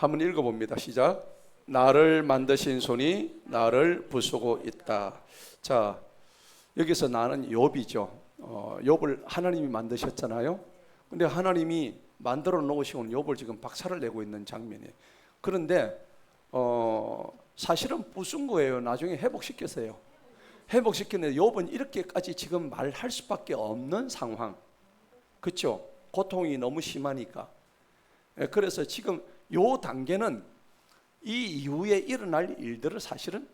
한번 읽어봅니다. 시작. 나를 만드신 손이 나를 부수고 있다. 자, 여기서 나는 욥이죠. 욥을 하나님이 만드셨잖아요. 근데 하나님이 만들어 놓으시고 욥을 지금 박살을 내고 있는 장면이에요. 그런데 사실은 부순 거예요. 나중에 회복시켰어요. 회복시키는데 욥은 이렇게까지 지금 말할 수밖에 없는 상황. 그렇죠? 고통이 너무 심하니까. 그래서 지금 요 단계는 이 이후에 일어날 일들을 사실은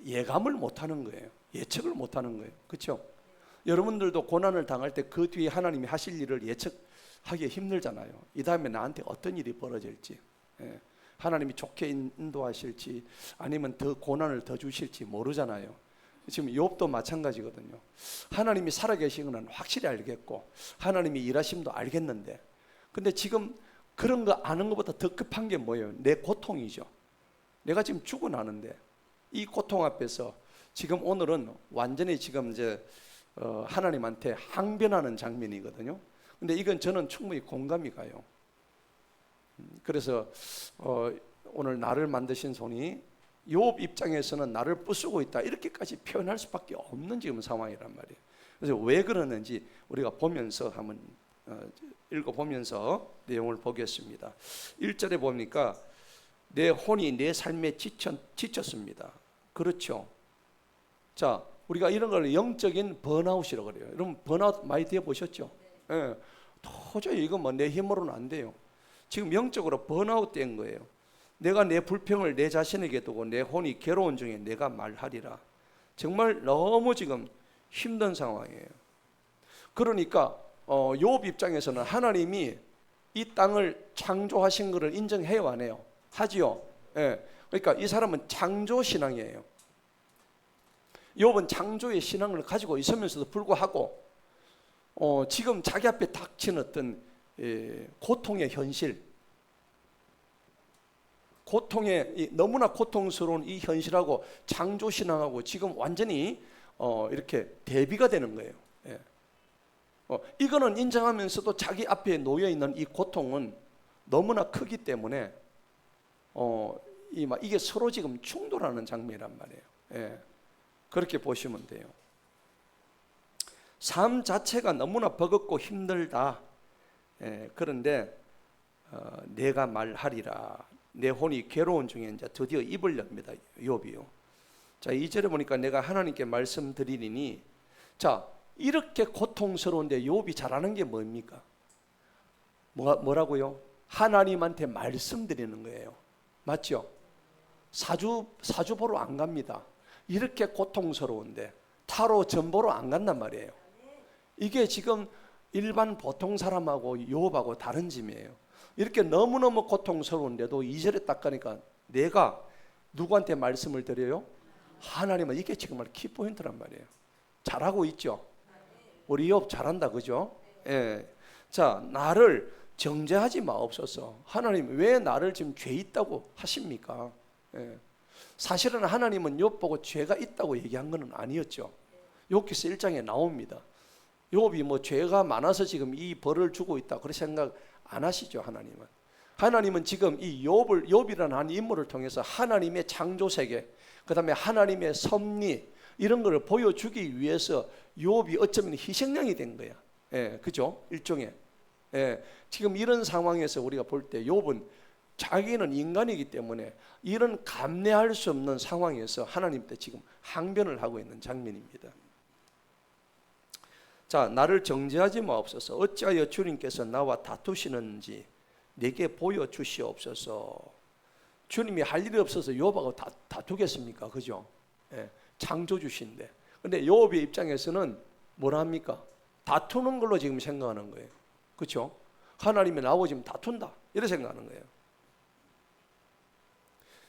예감을 못하는 거예요. 예측을 못하는 거예요. 그렇죠? 여러분들도 고난을 당할 때 그 뒤에 하나님이 하실 일을 예측하기 힘들잖아요. 이 다음에 나한테 어떤 일이 벌어질지, 하나님이 좋게 인도하실지 아니면 더 고난을 더 주실지 모르잖아요. 지금 욥도 마찬가지거든요. 하나님이 살아계신 건 확실히 알겠고 하나님이 일하심도 알겠는데, 근데 지금 그런 거 아는 것보다 더 급한 게 뭐예요? 내 고통이죠. 내가 지금 죽어나는데 이 고통 앞에서 지금 오늘은 완전히 지금 이제 하나님한테 항변하는 장면이거든요. 근데 이건 저는 충분히 공감이 가요. 그래서 오늘 나를 만드신 손이 욥 입장에서는 나를 부수고 있다 이렇게까지 표현할 수밖에 없는 지금 상황이란 말이에요. 그래서 왜 그러는지 우리가 보면서 한번 읽어보면서 내용을 보겠습니다. 1절에 보니까 내 혼이 내 삶에 지쳤습니다. 그렇죠. 자, 우리가 이런 걸 영적인 번아웃이라고 그래요. 여러분 번아웃 많이 되어보셨죠? 네. 도저히 이건 뭐 내 힘으로는 안 돼요. 지금 영적으로 번아웃 된 거예요. 내가 내 불평을 내 자신에게 두고 내 혼이 괴로운 중에 내가 말하리라. 정말 너무 지금 힘든 상황이에요. 그러니까 욥 입장에서는 하나님이 이 땅을 창조하신 것을 인정해요, 안 해요? 하지요. 예. 그러니까 이 사람은 창조 신앙이에요. 욥은 창조의 신앙을 가지고 있으면서도 불구하고 지금 자기 앞에 닥친 어떤 고통의 현실, 고통의 너무나 고통스러운 이 현실하고 창조 신앙하고 지금 완전히 이렇게 대비가 되는 거예요. 예. 이거는 인정하면서도 자기 앞에 놓여 있는 이 고통은 너무나 크기 때문에 이게 서로 지금 충돌하는 장면이란 말이에요. 예. 그렇게 보시면 돼요. 삶 자체가 너무나 버겁고 힘들다. 그런데 내가 말하리라. 내 혼이 괴로운 중에 이제 드디어 입을 엽니다. 욥이요. 자, 2절에 보니까 내가 하나님께 말씀드리니, 자, 이렇게 고통스러운데 욥이 잘하는 게 뭡니까? 뭐라고요? 하나님한테 말씀드리는 거예요. 맞죠? 사주 보러 안 갑니다. 이렇게 고통스러운데 타로 점 보러 안 간단 말이에요. 이게 지금 일반 보통 사람하고 욥하고 다른 점이에요. 이렇게 너무너무 고통스러운데도 2절에 딱 가니까 내가 누구한테 말씀을 드려요? 하나님은. 이게 정말 키포인트란 말이에요. 잘하고 있죠? 우리 욥 잘한다, 그죠? 예. 자, 나를 정죄하지 마옵소서. 하나님 왜 나를 지금 죄 있다고 하십니까? 예. 사실은 하나님은 욥 보고 죄가 있다고 얘기한 건 아니었죠. 욥기서 1장에 나옵니다. 욥이 뭐 죄가 많아서 지금 이 벌을 주고 있다 그런 생각 안 하시죠. 하나님은 지금 이 욥이라는 한 인물을 통해서 하나님의 창조 세계, 그 다음에 하나님의 섭리 이런 걸 보여주기 위해서 욥이 어쩌면 희생양이 된 거야. 예, 그죠? 일종의. 예, 지금 이런 상황에서 우리가 볼 때 욥은 자기는 인간이기 때문에 이런 감내할 수 없는 상황에서 하나님께 지금 항변을 하고 있는 장면입니다. 자, 나를 정죄하지 마옵소서. 어찌하여 주님께서 나와 다투시는지 내게 보여주시옵소서. 주님이 할 일이 없어서 욥하고 다투겠습니까? 그죠? 예, 창조주신데. 근데 욥의 입장에서는 뭐라 합니까? 다투는 걸로 지금 생각하는 거예요. 그렇죠? 하나님이 나하고 지금 다툰다 이렇게 생각하는 거예요.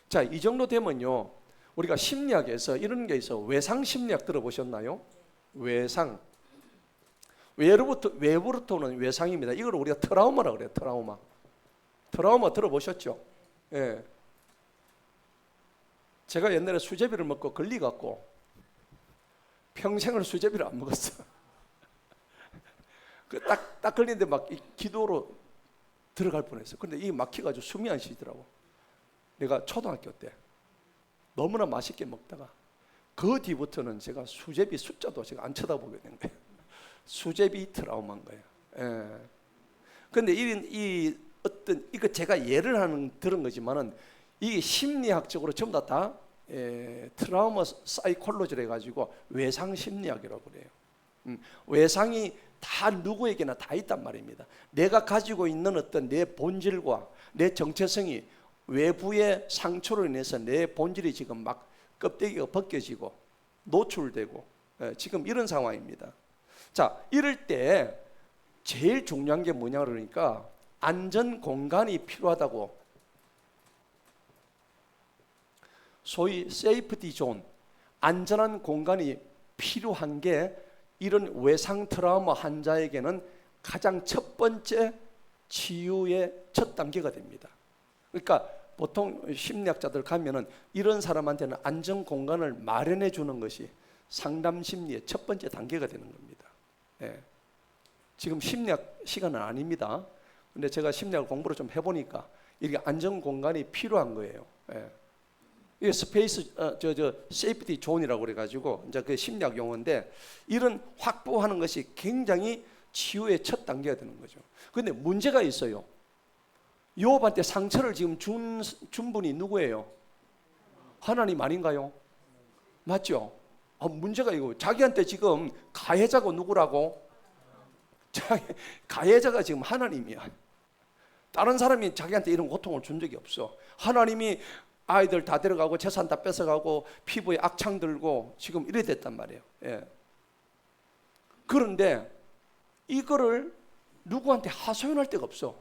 자, 이 정도 되면요, 우리가 심리학에서 이런 게 있어. 외상 심리학 들어보셨나요? 외상. 외부로부터 오는 외상입니다. 이걸 우리가 트라우마라고 그래요. 트라우마 들어보셨죠? 예. 제가 옛날에 수제비를 먹고 걸리갖고 평생을 수제비를 안 먹었어. 딱 걸리는데 막 기도로 들어갈 뻔했어요. 근데 이게 막혀가지고 숨이 안 쉬더라고. 내가 초등학교 때 너무나 맛있게 먹다가 그 뒤부터는 제가 수제비 숫자도 제가 안 쳐다보게 된 거예요. 수제비 트라우마인 거예요. 예. 근데 이 어떤 이거 제가 예를 들은 거지만은 이게 심리학적으로 전부 다 트라우마 사이콜로지를 해가지고 외상 심리학이라고 그래요. 외상이 다 누구에게나 다 있단 말입니다. 내가 가지고 있는 어떤 내 본질과 내 정체성이 외부의 상처로 인해서 내 본질이 지금 막 껍데기가 벗겨지고 노출되고 지금 이런 상황입니다. 자, 이럴 때 제일 중요한 게 뭐냐 그러니까 안전 공간이 필요하다고, 소위 세이프티 존, 안전한 공간이 필요한 게 이런 외상 트라우마 환자에게는 가장 첫 번째 치유의 첫 단계가 됩니다. 그러니까 보통 심리학자들 가면은 이런 사람한테는 안전 공간을 마련해 주는 것이 상담 심리의 첫 번째 단계가 되는 겁니다. 예. 지금 심리학 시간은 아닙니다. 근데 제가 심리학 공부를 좀 해보니까 이게 안전 공간이 필요한 거예요. 예. 이게 스페이스 세이프티 존이라고 그래가지고 이제 그 심리학 용어인데 이런 확보하는 것이 굉장히 치유의 첫 단계가 되는 거죠. 근데 문제가 있어요. 요업한테 상처를 지금 준 분이 누구예요? 하나님 아닌가요? 맞죠? 문제가 이거 자기한테 지금 가해자가 누구라고? 가해자가 지금 하나님이야. 다른 사람이 자기한테 이런 고통을 준 적이 없어. 하나님이 아이들 다 데려가고 재산 다 뺏어가고 피부에 악창 들고 지금 이래 됐단 말이에요. 예. 그런데 이거를 누구한테 하소연할 데가 없어.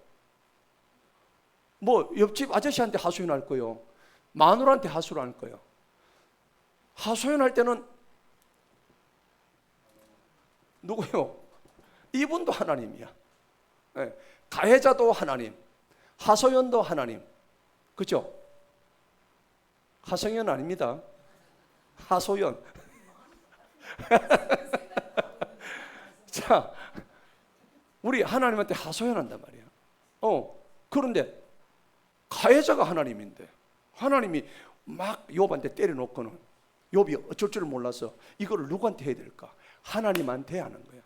뭐 옆집 아저씨한테 하소연할 거요, 마누라한테 하소연할 거요. 하소연할 때는 누구요? 이분도 하나님이야. 예. 가해자도 하나님, 하소연도 하나님. 그죠? 하소연 아닙니다. 하소연. 자, 우리 하나님한테 하소연한단 말이야. 그런데 가해자가 하나님인데 하나님이 막 욥한테 때려놓고는 욥이 어쩔 줄 몰라서 이거를 누구한테 해야 될까? 하나님한테 하는 거야.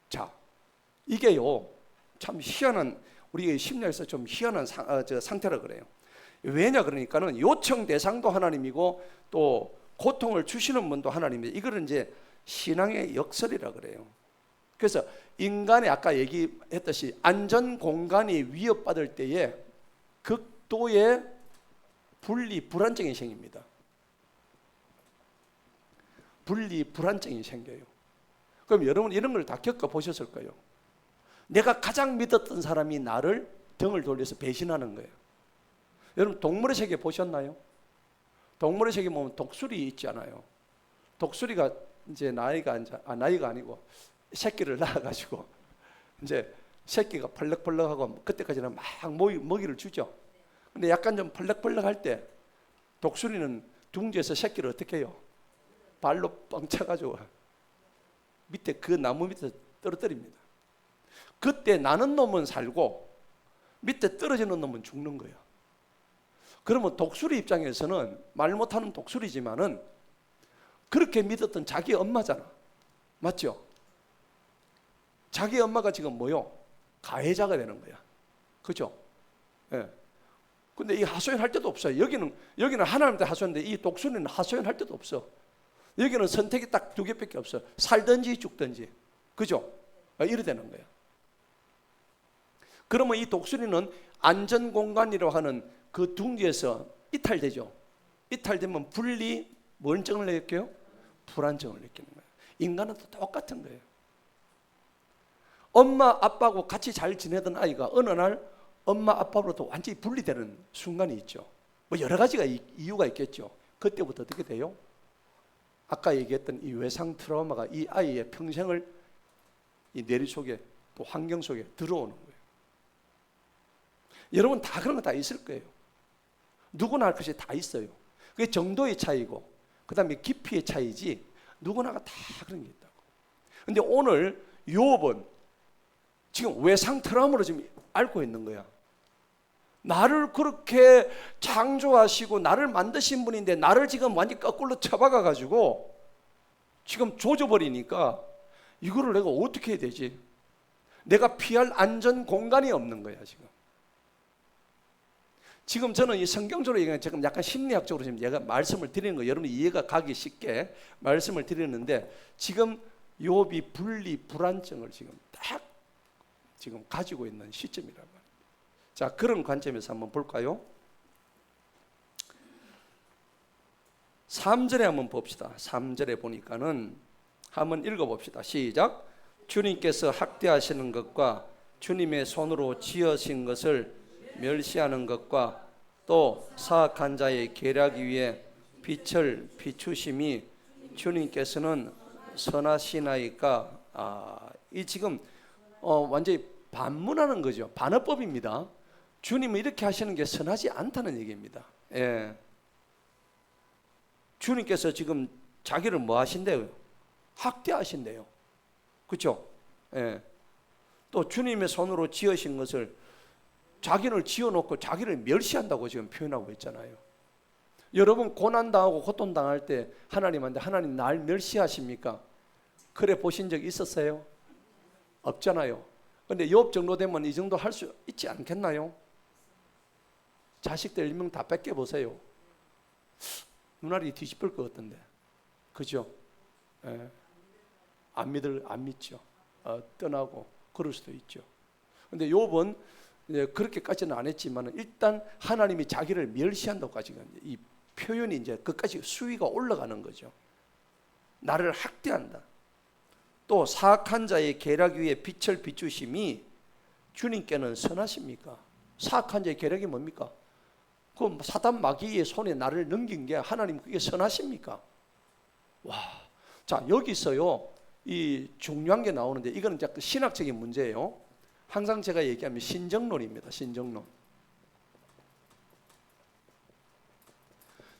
자, 이게요 참 희한한, 우리 심리에서 좀 희한한 상태라 그래요. 왜냐 그러니까는 요청 대상도 하나님이고 또 고통을 주시는 분도 하나님이에요. 이거는 이제 신앙의 역설이라 그래요. 그래서 인간의 아까 얘기했듯이 안전 공간이 위협받을 때에 극도의 분리 불안증이 생깁니다. 분리 불안증이 생겨요. 그럼 여러분 이런 걸 다 겪어보셨을 거예요. 내가 가장 믿었던 사람이 나를 등을 돌려서 배신하는 거예요. 여러분 동물의 세계 보셨나요? 동물의 세계 보면 독수리 있잖아요. 독수리가 이제 나이가 아니고 새끼를 낳아가지고 이제 새끼가 펄럭펄럭하고 그때까지는 막 먹이를 주죠. 근데 약간 좀 펄럭펄럭할 때 독수리는 둥지에서 새끼를 어떻게 해요? 발로 뻥 차가지고 밑에 그 나무 밑에 떨어뜨립니다. 그때 나는 놈은 살고 밑에 떨어지는 놈은 죽는 거예요. 그러면 독수리 입장에서는 말 못하는 독수리지만은 그렇게 믿었던 자기 엄마잖아. 맞죠? 자기 엄마가 지금 뭐요? 가해자가 되는 거야. 그죠? 예. 근데 이 하소연할 데도 없어요. 여기는 하나님한테 하소연인데 이 독수리는 하소연할 데도 없어. 여기는 선택이 딱 두 개밖에 없어. 살든지 죽든지. 그죠? 이래 되는 거야. 그러면 이 독수리는 안전공간이라고 하는 그 둥지에서 이탈되죠. 이탈되면 뭔 증을 느껴요? 불안증을 느끼는 거예요. 인간은 똑같은 거예요. 엄마 아빠하고 같이 잘 지내던 아이가 어느 날 엄마 아빠로부터 완전히 분리되는 순간이 있죠. 뭐 여러 가지가 이유가 있겠죠. 그때부터 어떻게 돼요? 아까 얘기했던 이 외상 트라우마가 이 아이의 평생을 이 내리 속에 또 환경 속에 들어오는 거예요. 여러분 다 그런 거 다 있을 거예요. 누구나 할 것이 다 있어요. 그게 정도의 차이고 그 다음에 깊이의 차이지 누구나가 다 그런 게 있다고. 근데 오늘 욥은 지금 외상 트라우마로 지금 앓고 있는 거야. 나를 그렇게 창조하시고 나를 만드신 분인데 나를 지금 완전히 거꾸로 쳐박아 가지고 지금 조져버리니까 이거를 내가 어떻게 해야 되지? 내가 피할 안전 공간이 없는 거야 지금 저는 이 성경적으로 얘기하면 지금 약간 심리학적으로 지금 제가 말씀을 드리는 거 여러분이 이해가 가기 쉽게 말씀을 드리는데 지금 욥이 분리 불안증을 지금 딱 지금 가지고 있는 시점이란 말이에요. 자, 그런 관점에서 한번 볼까요? 3절에 한번 봅시다. 3절에 보니까는 한번 읽어봅시다. 시작. 주님께서 학대하시는 것과 주님의 손으로 지으신 것을 멸시하는 것과 또 사악한 자의 계략 위에 빛을 비추심이 주님께서는 선하시나이까. 이 지금 완전히 반문하는 거죠. 반어법입니다. 주님은 이렇게 하시는 게 선하지 않다는 얘기입니다. 예. 주님께서 지금 자기를 뭐 하신대요? 학대하신대요. 그렇죠? 예. 또 주님의 손으로 지으신 것을 자기를 지어놓고 자기를 멸시한다고 지금 표현하고 있잖아요. 여러분 고난당하고 고통당할 때 하나님한테 하나님 날 멸시하십니까? 그래 보신 적 있었어요? 없잖아요. 근데 욥 정도 되면 이 정도 할 수 있지 않겠나요? 자식들 1명 다 뺏겨보세요. 눈알이 뒤집을 것 같던데. 그죠? 예. 안 믿죠. 떠나고 그럴 수도 있죠. 근데 욥은 그렇게까지는 안 했지만 일단 하나님이 자기를 멸시한다고까지 이 표현이 이제 그까지 수위가 올라가는 거죠. 나를 학대한다. 또 사악한 자의 계략 위에 빛을 비추심이 주님께는 선하십니까? 사악한 자의 계략이 뭡니까? 그 사단 마귀의 손에 나를 넘긴 게 하나님 그게 선하십니까? 와, 자 여기서요 이 중요한 게 나오는데 이거는 신학적인 문제예요. 항상 제가 얘기하면 신정론입니다.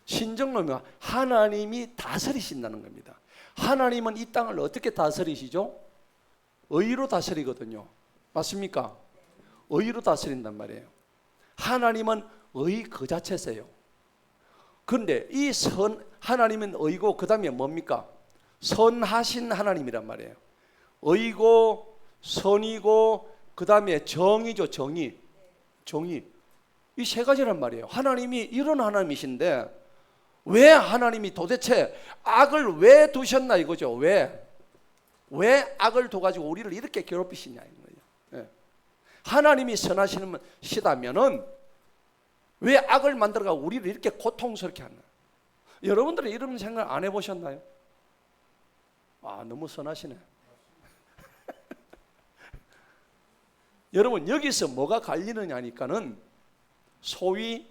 신정론은 하나님이 다스리신다는 겁니다. 하나님은 이 땅을 어떻게 다스리시죠? 의로 다스리거든요. 맞습니까? 의로 다스린단 말이에요. 하나님은 의 그 자체세요. 그런데 이 하나님은 의고 그 다음에 뭡니까? 선하신 하나님이란 말이에요. 의고 선이고 그 다음에 정의죠. 정의. 이 세 가지란 말이에요. 하나님이 이런 하나님이신데 왜 하나님이 도대체 악을 왜 두셨나 이거죠. 왜 악을 둬가지고 우리를 이렇게 괴롭히시냐 이거예요. 네. 하나님이 선하시다면은 왜 악을 만들어가 우리를 이렇게 고통스럽게 하나? 여러분들은 이런 생각 안 해보셨나요? 너무 선하시네. 여러분 여기서 뭐가 갈리느냐니까는 소위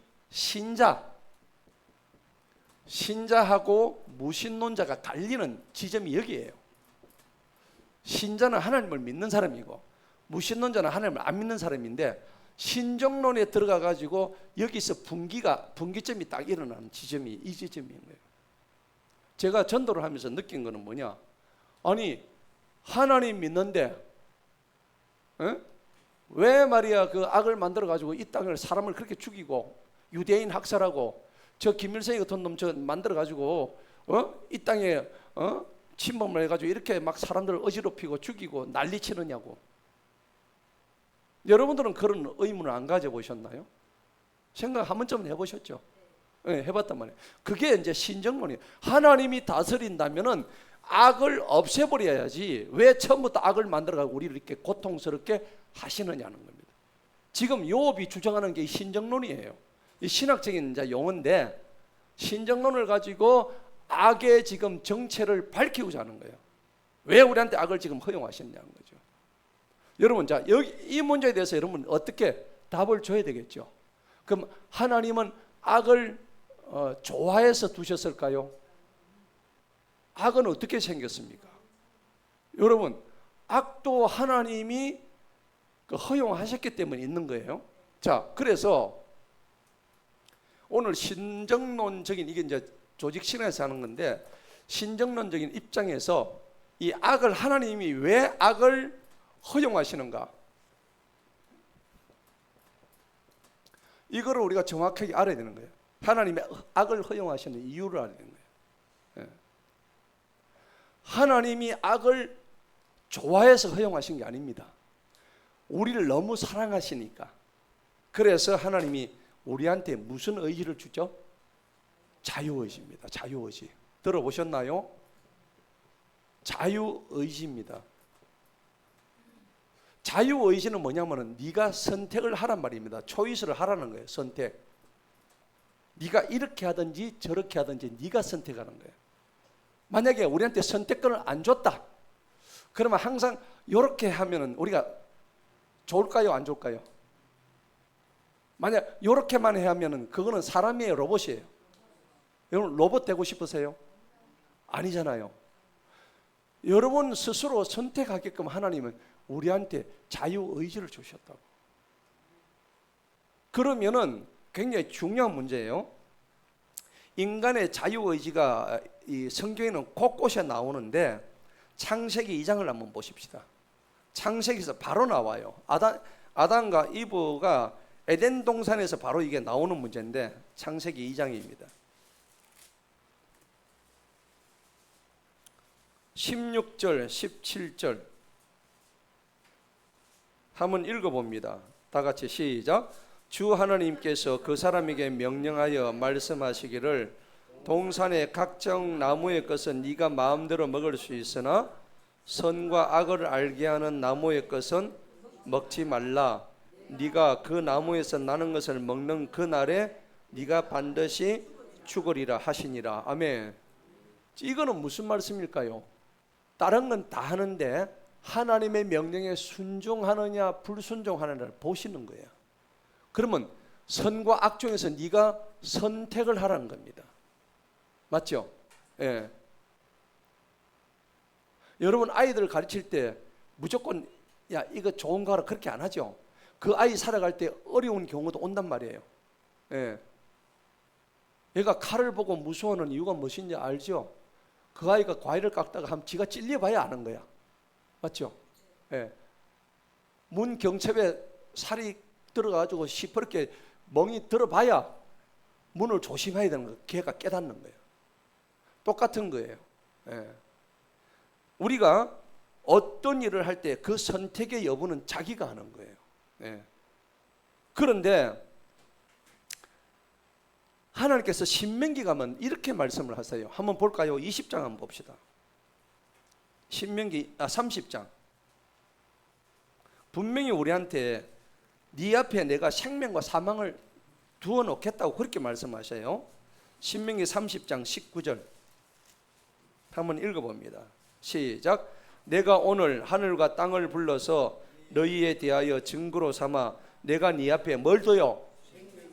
신자하고 무신론자가 갈리는 지점이 여기에요. 신자는 하나님을 믿는 사람이고 무신론자는 하나님을 안 믿는 사람인데 신정론에 들어가 가지고 여기서 분기점이 딱 일어나는 지점이 이 지점인 거예요. 제가 전도를 하면서 느낀 거는 뭐냐? 아니 하나님 믿는데 왜 말이야 그 악을 만들어 가지고 이 땅을 사람을 그렇게 죽이고 유대인 학살하고 저 김일성이 같은 놈 저 만들어 가지고 이 땅에 침범을 해 가지고 이렇게 막 사람들을 어지럽히고 죽이고 난리치느냐고. 여러분들은 그런 의문을 안 가져보셨나요? 생각 한 번쯤은 해보셨죠? 네, 해봤단 말이에요. 그게 이제 신정론이에요. 하나님이 다스린다면은 악을 없애버려야지 왜 처음부터 악을 만들어가고 우리를 이렇게 고통스럽게 하시느냐는 겁니다. 지금 욥이 주장하는 게 신정론이에요. 이 신학적인 이제 용어인데 신정론을 가지고 악의 지금 정체를 밝히고자 하는 거예요. 왜 우리한테 악을 지금 허용하셨냐는 거죠. 여러분 자 여기 이 문제에 대해서 여러분 어떻게 답을 줘야 되겠죠? 그럼 하나님은 악을 좋아해서 두셨을까요? 악은 어떻게 생겼습니까? 여러분 악도 하나님이 허용하셨기 때문에 있는 거예요. 자 그래서 오늘 신정론적인 이게 이제 조직 신학에서 하는 건데 신정론적인 입장에서 이 악을 하나님이 왜 악을 허용하시는가? 이거를 우리가 정확하게 알아야 되는 거예요. 하나님의 악을 허용하시는 이유를 알아야 되는 거예요. 예. 하나님이 악을 좋아해서 허용하신 게 아닙니다. 우리를 너무 사랑하시니까. 그래서 하나님이 우리한테 무슨 의지를 주죠? 자유의지입니다. 자유의지. 들어보셨나요? 자유의지입니다. 자유의지는 뭐냐면은 네가 선택을 하란 말입니다. 초이스를 하라는 거예요. 선택. 네가 이렇게 하든지 저렇게 하든지 네가 선택하는 거예요. 만약에 우리한테 선택권을 안 줬다. 그러면 항상 이렇게 하면은 우리가 좋을까요? 안 좋을까요? 만약 이렇게만 하면은 그거는 사람이에요? 로봇이에요? 여러분 로봇 되고 싶으세요? 아니잖아요. 여러분 스스로 선택하게끔 하나님은 우리한테 자유의지를 주셨다고. 그러면은 굉장히 중요한 문제예요. 인간의 자유의지가 이 성경에는 곳곳에 나오는데 창세기 2장을 한번 보십시다. 창세기에서 바로 나와요. 아담과 이브가 에덴 동산에서 바로 이게 나오는 문제인데 창세기 2장입니다. 16절, 17절 한번 읽어봅니다. 다 같이 시작. 주 하나님께서 그 사람에게 명령하여 말씀하시기를 동산의 각종 나무의 것은 네가 마음대로 먹을 수 있으나 선과 악을 알게 하는 나무의 것은 먹지 말라. 네가 그 나무에서 나는 것을 먹는 그날에 네가 반드시 죽으리라 하시니라. 아멘. 이거는 무슨 말씀일까요? 다른 건 다 하는데 하나님의 명령에 순종하느냐 불순종하느냐를 보시는 거예요. 그러면 선과 악 중에서 네가 선택을 하라는 겁니다. 맞죠? 예. 여러분 아이들 가르칠 때 무조건 야 이거 좋은 거 하라 그렇게 안 하죠. 그 아이 살아갈 때 어려운 경우도 온단 말이에요. 예. 얘가 칼을 보고 무서워하는 이유가 무엇인지 알죠? 그 아이가 과일을 깎다가 하면 지가 찔려봐야 아는 거야. 맞죠? 예. 문 경첩에 살이 들어가지고 시퍼렇게 멍이 들어봐야 문을 조심해야 되는 거예요. 걔가 깨닫는 거예요. 똑같은 거예요. 예. 우리가 어떤 일을 할 때 그 선택의 여부는 자기가 하는 거예요. 예. 그런데 하나님께서 신명기 가면 이렇게 말씀을 하세요. 한번 볼까요? 20장 한번 봅시다. 신명기 30장. 분명히 우리한테 네 앞에 내가 생명과 사망을 두어 놓겠다고 그렇게 말씀하셔요. 신명기 30장 19절 한번 읽어봅니다. 시작. 내가 오늘 하늘과 땅을 불러서 너희에 대하여 증거로 삼아 내가 네 앞에 뭘 둬요?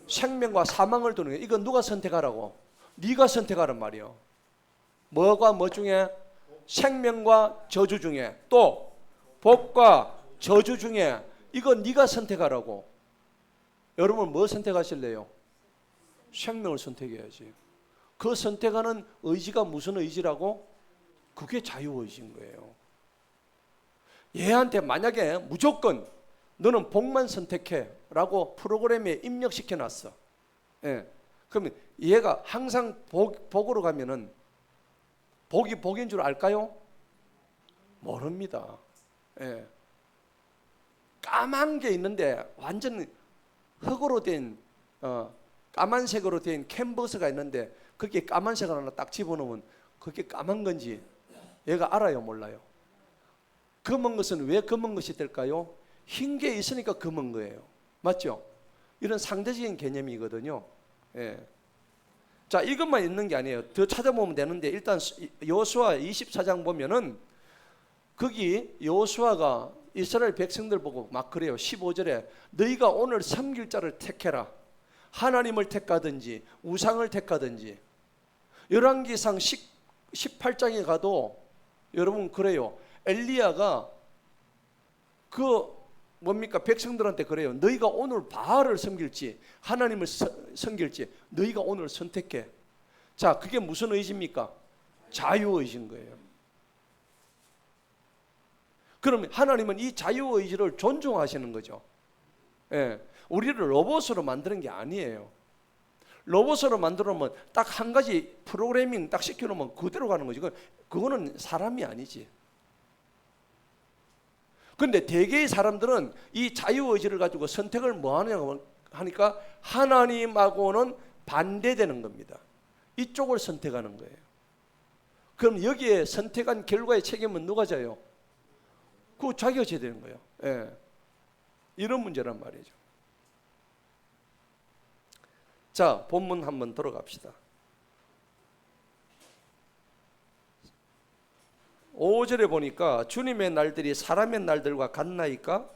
생명과 사망을 두는 거예요. 이건 누가 선택하라고? 네가 선택하란 말이요. 뭐가 뭐 중에? 생명과 저주 중에, 또 복과 저주 중에, 이건 네가 선택하라고. 여러분 뭐 선택하실래요? 생명을 선택해야지. 그 선택하는 의지가 무슨 의지라고? 그게 자유의지인 거예요. 얘한테 만약에 무조건 너는 복만 선택해 라고 프로그램에 입력시켜 놨어. 예. 그러면 얘가 항상 복으로 가면은 복이 복인 줄 알까요? 모릅니다. 예. 까만 게 있는데 완전 흙으로 된 까만색으로 된 캔버스가 있는데 그게 까만색을 하나 딱 집어넣으면 그게 까만 건지 얘가 알아요? 몰라요? 검은 것은 왜 검은 것이 될까요? 흰 게 있으니까 검은 거예요. 맞죠? 이런 상대적인 개념이거든요. 예. 자, 이것만 있는 게 아니에요. 더 찾아보면 되는데 일단 여호수아 24장 보면은 거기 여호수아가 이스라엘 백성들 보고 막 그래요. 15절에 너희가 오늘 섬길 자를 택해라. 하나님을 택하든지 우상을 택하든지. 열왕기상 18장에 가도 여러분 그래요. 엘리야가 그 뭡니까? 백성들한테 그래요. 너희가 오늘 바알을 섬길지 하나님을 섬길지 너희가 오늘 선택해. 자, 그게 무슨 의지입니까? 자유의지인 거예요. 그러면 하나님은 이 자유의지를 존중하시는 거죠. 예. 우리를 로봇으로 만드는 게 아니에요. 로봇으로 만들어놓으면 딱 한 가지 프로그래밍 딱 시켜놓으면 그대로 가는 거지. 그거는 사람이 아니지. 그런데 대개의 사람들은 이 자유의지를 가지고 선택을 뭐 하냐고 하니까 하나님하고는 반대되는 겁니다. 이쪽을 선택하는 거예요. 그럼 여기에 선택한 결과의 책임은 누가 져요? 그거 자기가 져야 되는 거예요. 예. 이런 문제란 말이죠. 자, 본문 한번 들어갑시다. 5절에 보니까 주님의 날들이 사람의 날들과 같나이까?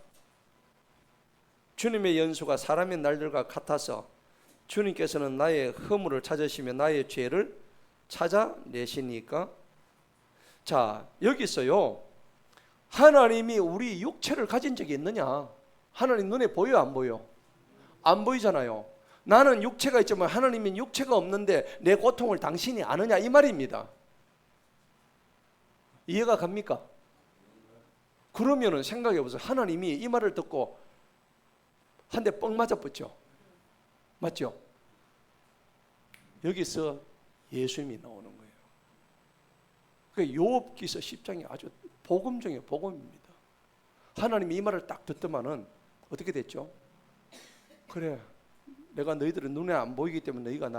주님의 연수가 사람의 날들과 같아서 주님께서는 나의 허물을 찾으시며 나의 죄를 찾아내시니까. 자, 여기서요, 하나님이 우리 육체를 가진 적이 있느냐? 하나님 눈에 보여 안 보여? 안 보이잖아요. 나는 육체가 있지만 하나님은 육체가 없는데 내 고통을 당신이 아느냐 이 말입니다. 이해가 갑니까? 그러면은 생각해 보세요. 하나님이 이 말을 듣고 한 대 뻥 맞아 붙죠. 맞죠? 여기서 예수님이 나오는 거예요. 그 욥기서 10장이 아주 복음 중에 복음입니다. 하나님이 이 말을 딱 듣더만은 어떻게 됐죠? 그래, 내가 너희들은 눈에 안 보이기 때문에 너희가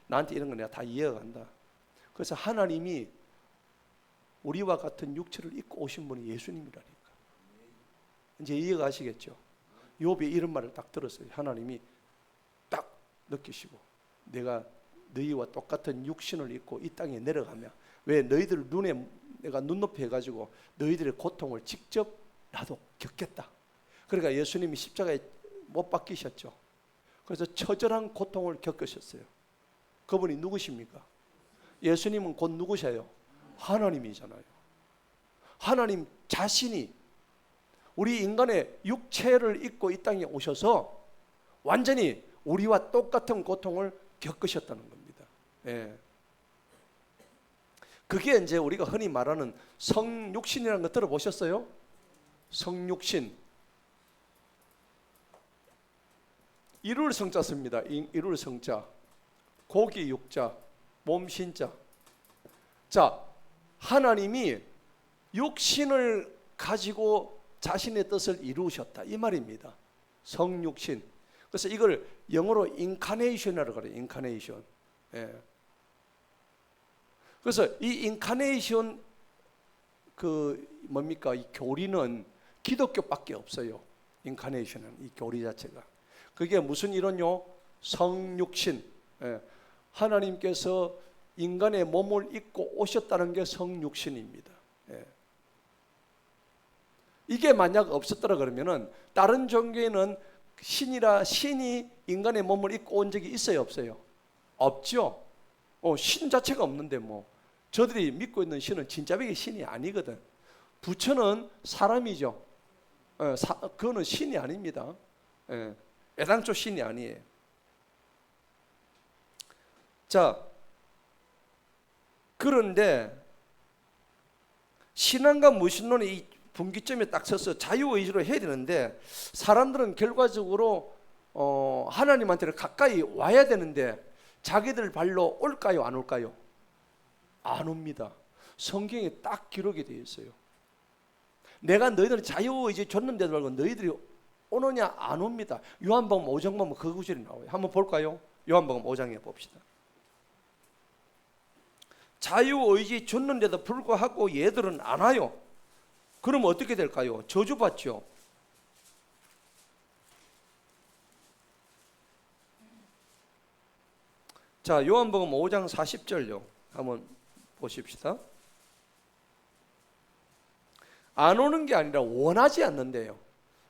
나한테 이런 거 내가 다 이해가 간다. 그래서 하나님이 우리와 같은 육체를 입고 오신 분이 예수님이라니까. 이제 이해가 가시겠죠? 욥이 이런 말을 딱 들었어요. 하나님이 딱 느끼시고, 내가 너희와 똑같은 육신을 입고 이 땅에 내려가면 왜 너희들 눈에 내가 눈높이 해가지고 너희들의 고통을 직접 나도 겪겠다. 그러니까 예수님이 십자가에 못 박히셨죠. 그래서 처절한 고통을 겪으셨어요. 그분이 누구십니까? 예수님은 곧 누구셔요? 하나님이잖아요. 하나님 자신이 우리 인간의 육체를 입고 이 땅에 오셔서 완전히 우리와 똑같은 고통을 겪으셨다는 겁니다. 예. 그게 이제 우리가 흔히 말하는 성육신이라는 거 들어보셨어요? 성육신. 이룰 성자 씁니다. 이룰 성자. 고기 육자, 몸 신자. 자, 하나님이 육신을 가지고 자신의 뜻을 이루셨다 이 말입니다. 성육신. 그래서 이걸 영어로 인카네이션이라고 그래요. 인카네이션. 예. 그래서 이 인카네이션 뭡니까? 이 교리는 기독교밖에 없어요. 인카네이션은 이 교리 자체가. 그게 무슨 이론요? 성육신. 예. 하나님께서 인간의 몸을 입고 오셨다는 게 성육신입니다. 예. 이게 만약 없었더라 그러면은 다른 종교에는 신이 인간의 몸을 입고 온 적이 있어요, 없어요? 없죠. 신 자체가 없는데 뭐 저들이 믿고 있는 신은 진짜백의 신이 아니거든. 부처는 사람이죠. 그거는 신이 아닙니다. 애당초 신이 아니에요. 자, 그런데 신앙과 무신론의 이 분기점에 딱 서서 자유의지로 해야 되는데 사람들은 결과적으로 하나님한테는 가까이 와야 되는데 자기들 발로 올까요, 안 올까요? 안 옵니다. 성경에 딱 기록이 되어 있어요. 내가 너희들 자유의지 줬는데도 말고 너희들이 오느냐 안 옵니다. 요한복음 5장 보면 그 구절이 나와요. 한번 볼까요? 요한복음 5장에 봅시다. 자유의지 줬는데도 불구하고 얘들은 안 와요. 그럼 어떻게 될까요? 저주받죠. 자, 요한복음 5장 40절요. 한번 보십시다. 안 오는 게 아니라 원하지 않는데요.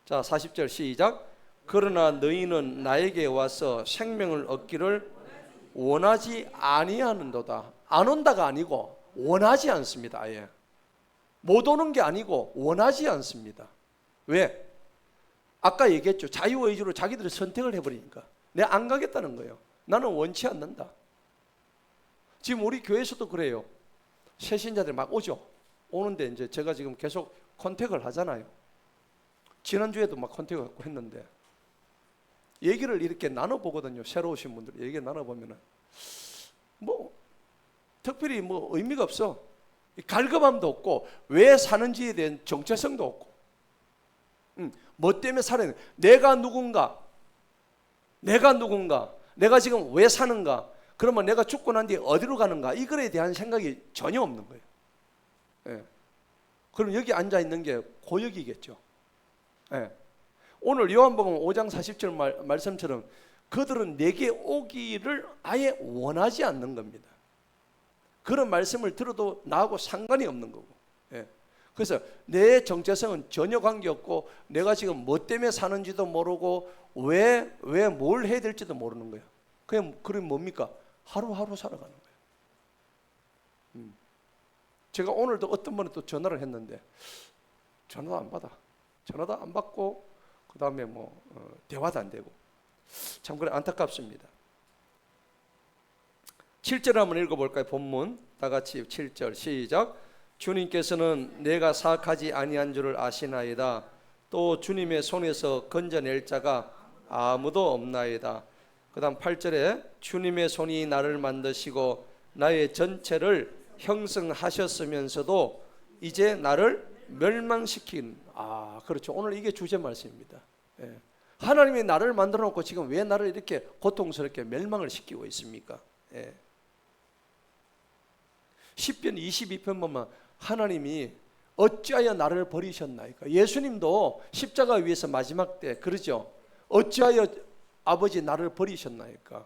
자, 40절 시작. 그러나 너희는 나에게 와서 생명을 얻기를 원하지 아니하는도다. 안 온다가 아니고 원하지 않습니다. 아예. 못 오는 게 아니고 원하지 않습니다. 왜? 아까 얘기했죠. 자유의지로 자기들이 선택을 해버리니까. 내가 안 가겠다는 거예요. 나는 원치 않는다. 지금 우리 교회에서도 그래요. 새신자들 막 오죠. 오는데 이제 제가 지금 계속 컨택을 하잖아요. 지난주에도 막 컨택을 했는데 얘기를 이렇게 나눠보거든요. 새로 오신 분들 얘기 나눠보면은 뭐 특별히 뭐 의미가 없어. 갈급함도 없고 왜 사는지에 대한 정체성도 없고, 뭐 때문에 살아야 돼? 내가 누군가, 내가 지금 왜 사는가, 그러면 내가 죽고 난 뒤에 어디로 가는가, 이거에 대한 생각이 전혀 없는 거예요. 예. 그럼 여기 앉아 있는 게 고역이겠죠. 예. 오늘 요한복음 5장 40절 말씀처럼 그들은 내게 오기를 아예 원하지 않는 겁니다. 그런 말씀을 들어도 나하고 상관이 없는 거고. 예. 그래서 내 정체성은 전혀 관계없고, 내가 지금 뭐 때문에 사는지도 모르고 왜 뭘 해야 될지도 모르는 거예요. 그럼 뭡니까? 하루하루 살아가는 거예요. 제가 오늘도 어떤 분이 또 전화를 했는데 전화도 안 받아. 전화도 안 받고 그 다음에 뭐 대화도 안 되고, 참 그래 안타깝습니다. 7절 한번 읽어볼까요? 본문 다 같이 7절 시작. 주님께서는 내가 사악하지 아니한 줄을 아시나이다. 또 주님의 손에서 건져낼 자가 아무도 없나이다. 그 다음 8절에 주님의 손이 나를 만드시고 나의 전체를 형성하셨으면서도 이제 나를 멸망시킨. 그렇죠. 오늘 이게 주제 말씀입니다. 예. 하나님이 나를 만들어 놓고 지금 왜 나를 이렇게 고통스럽게 멸망을 시키고 있습니까? 예. 10편 22편 보면 하나님이 어찌하여 나를 버리셨나이까. 예수님도 십자가 위에서 마지막 때 그러죠. 어찌하여 아버지 나를 버리셨나이까.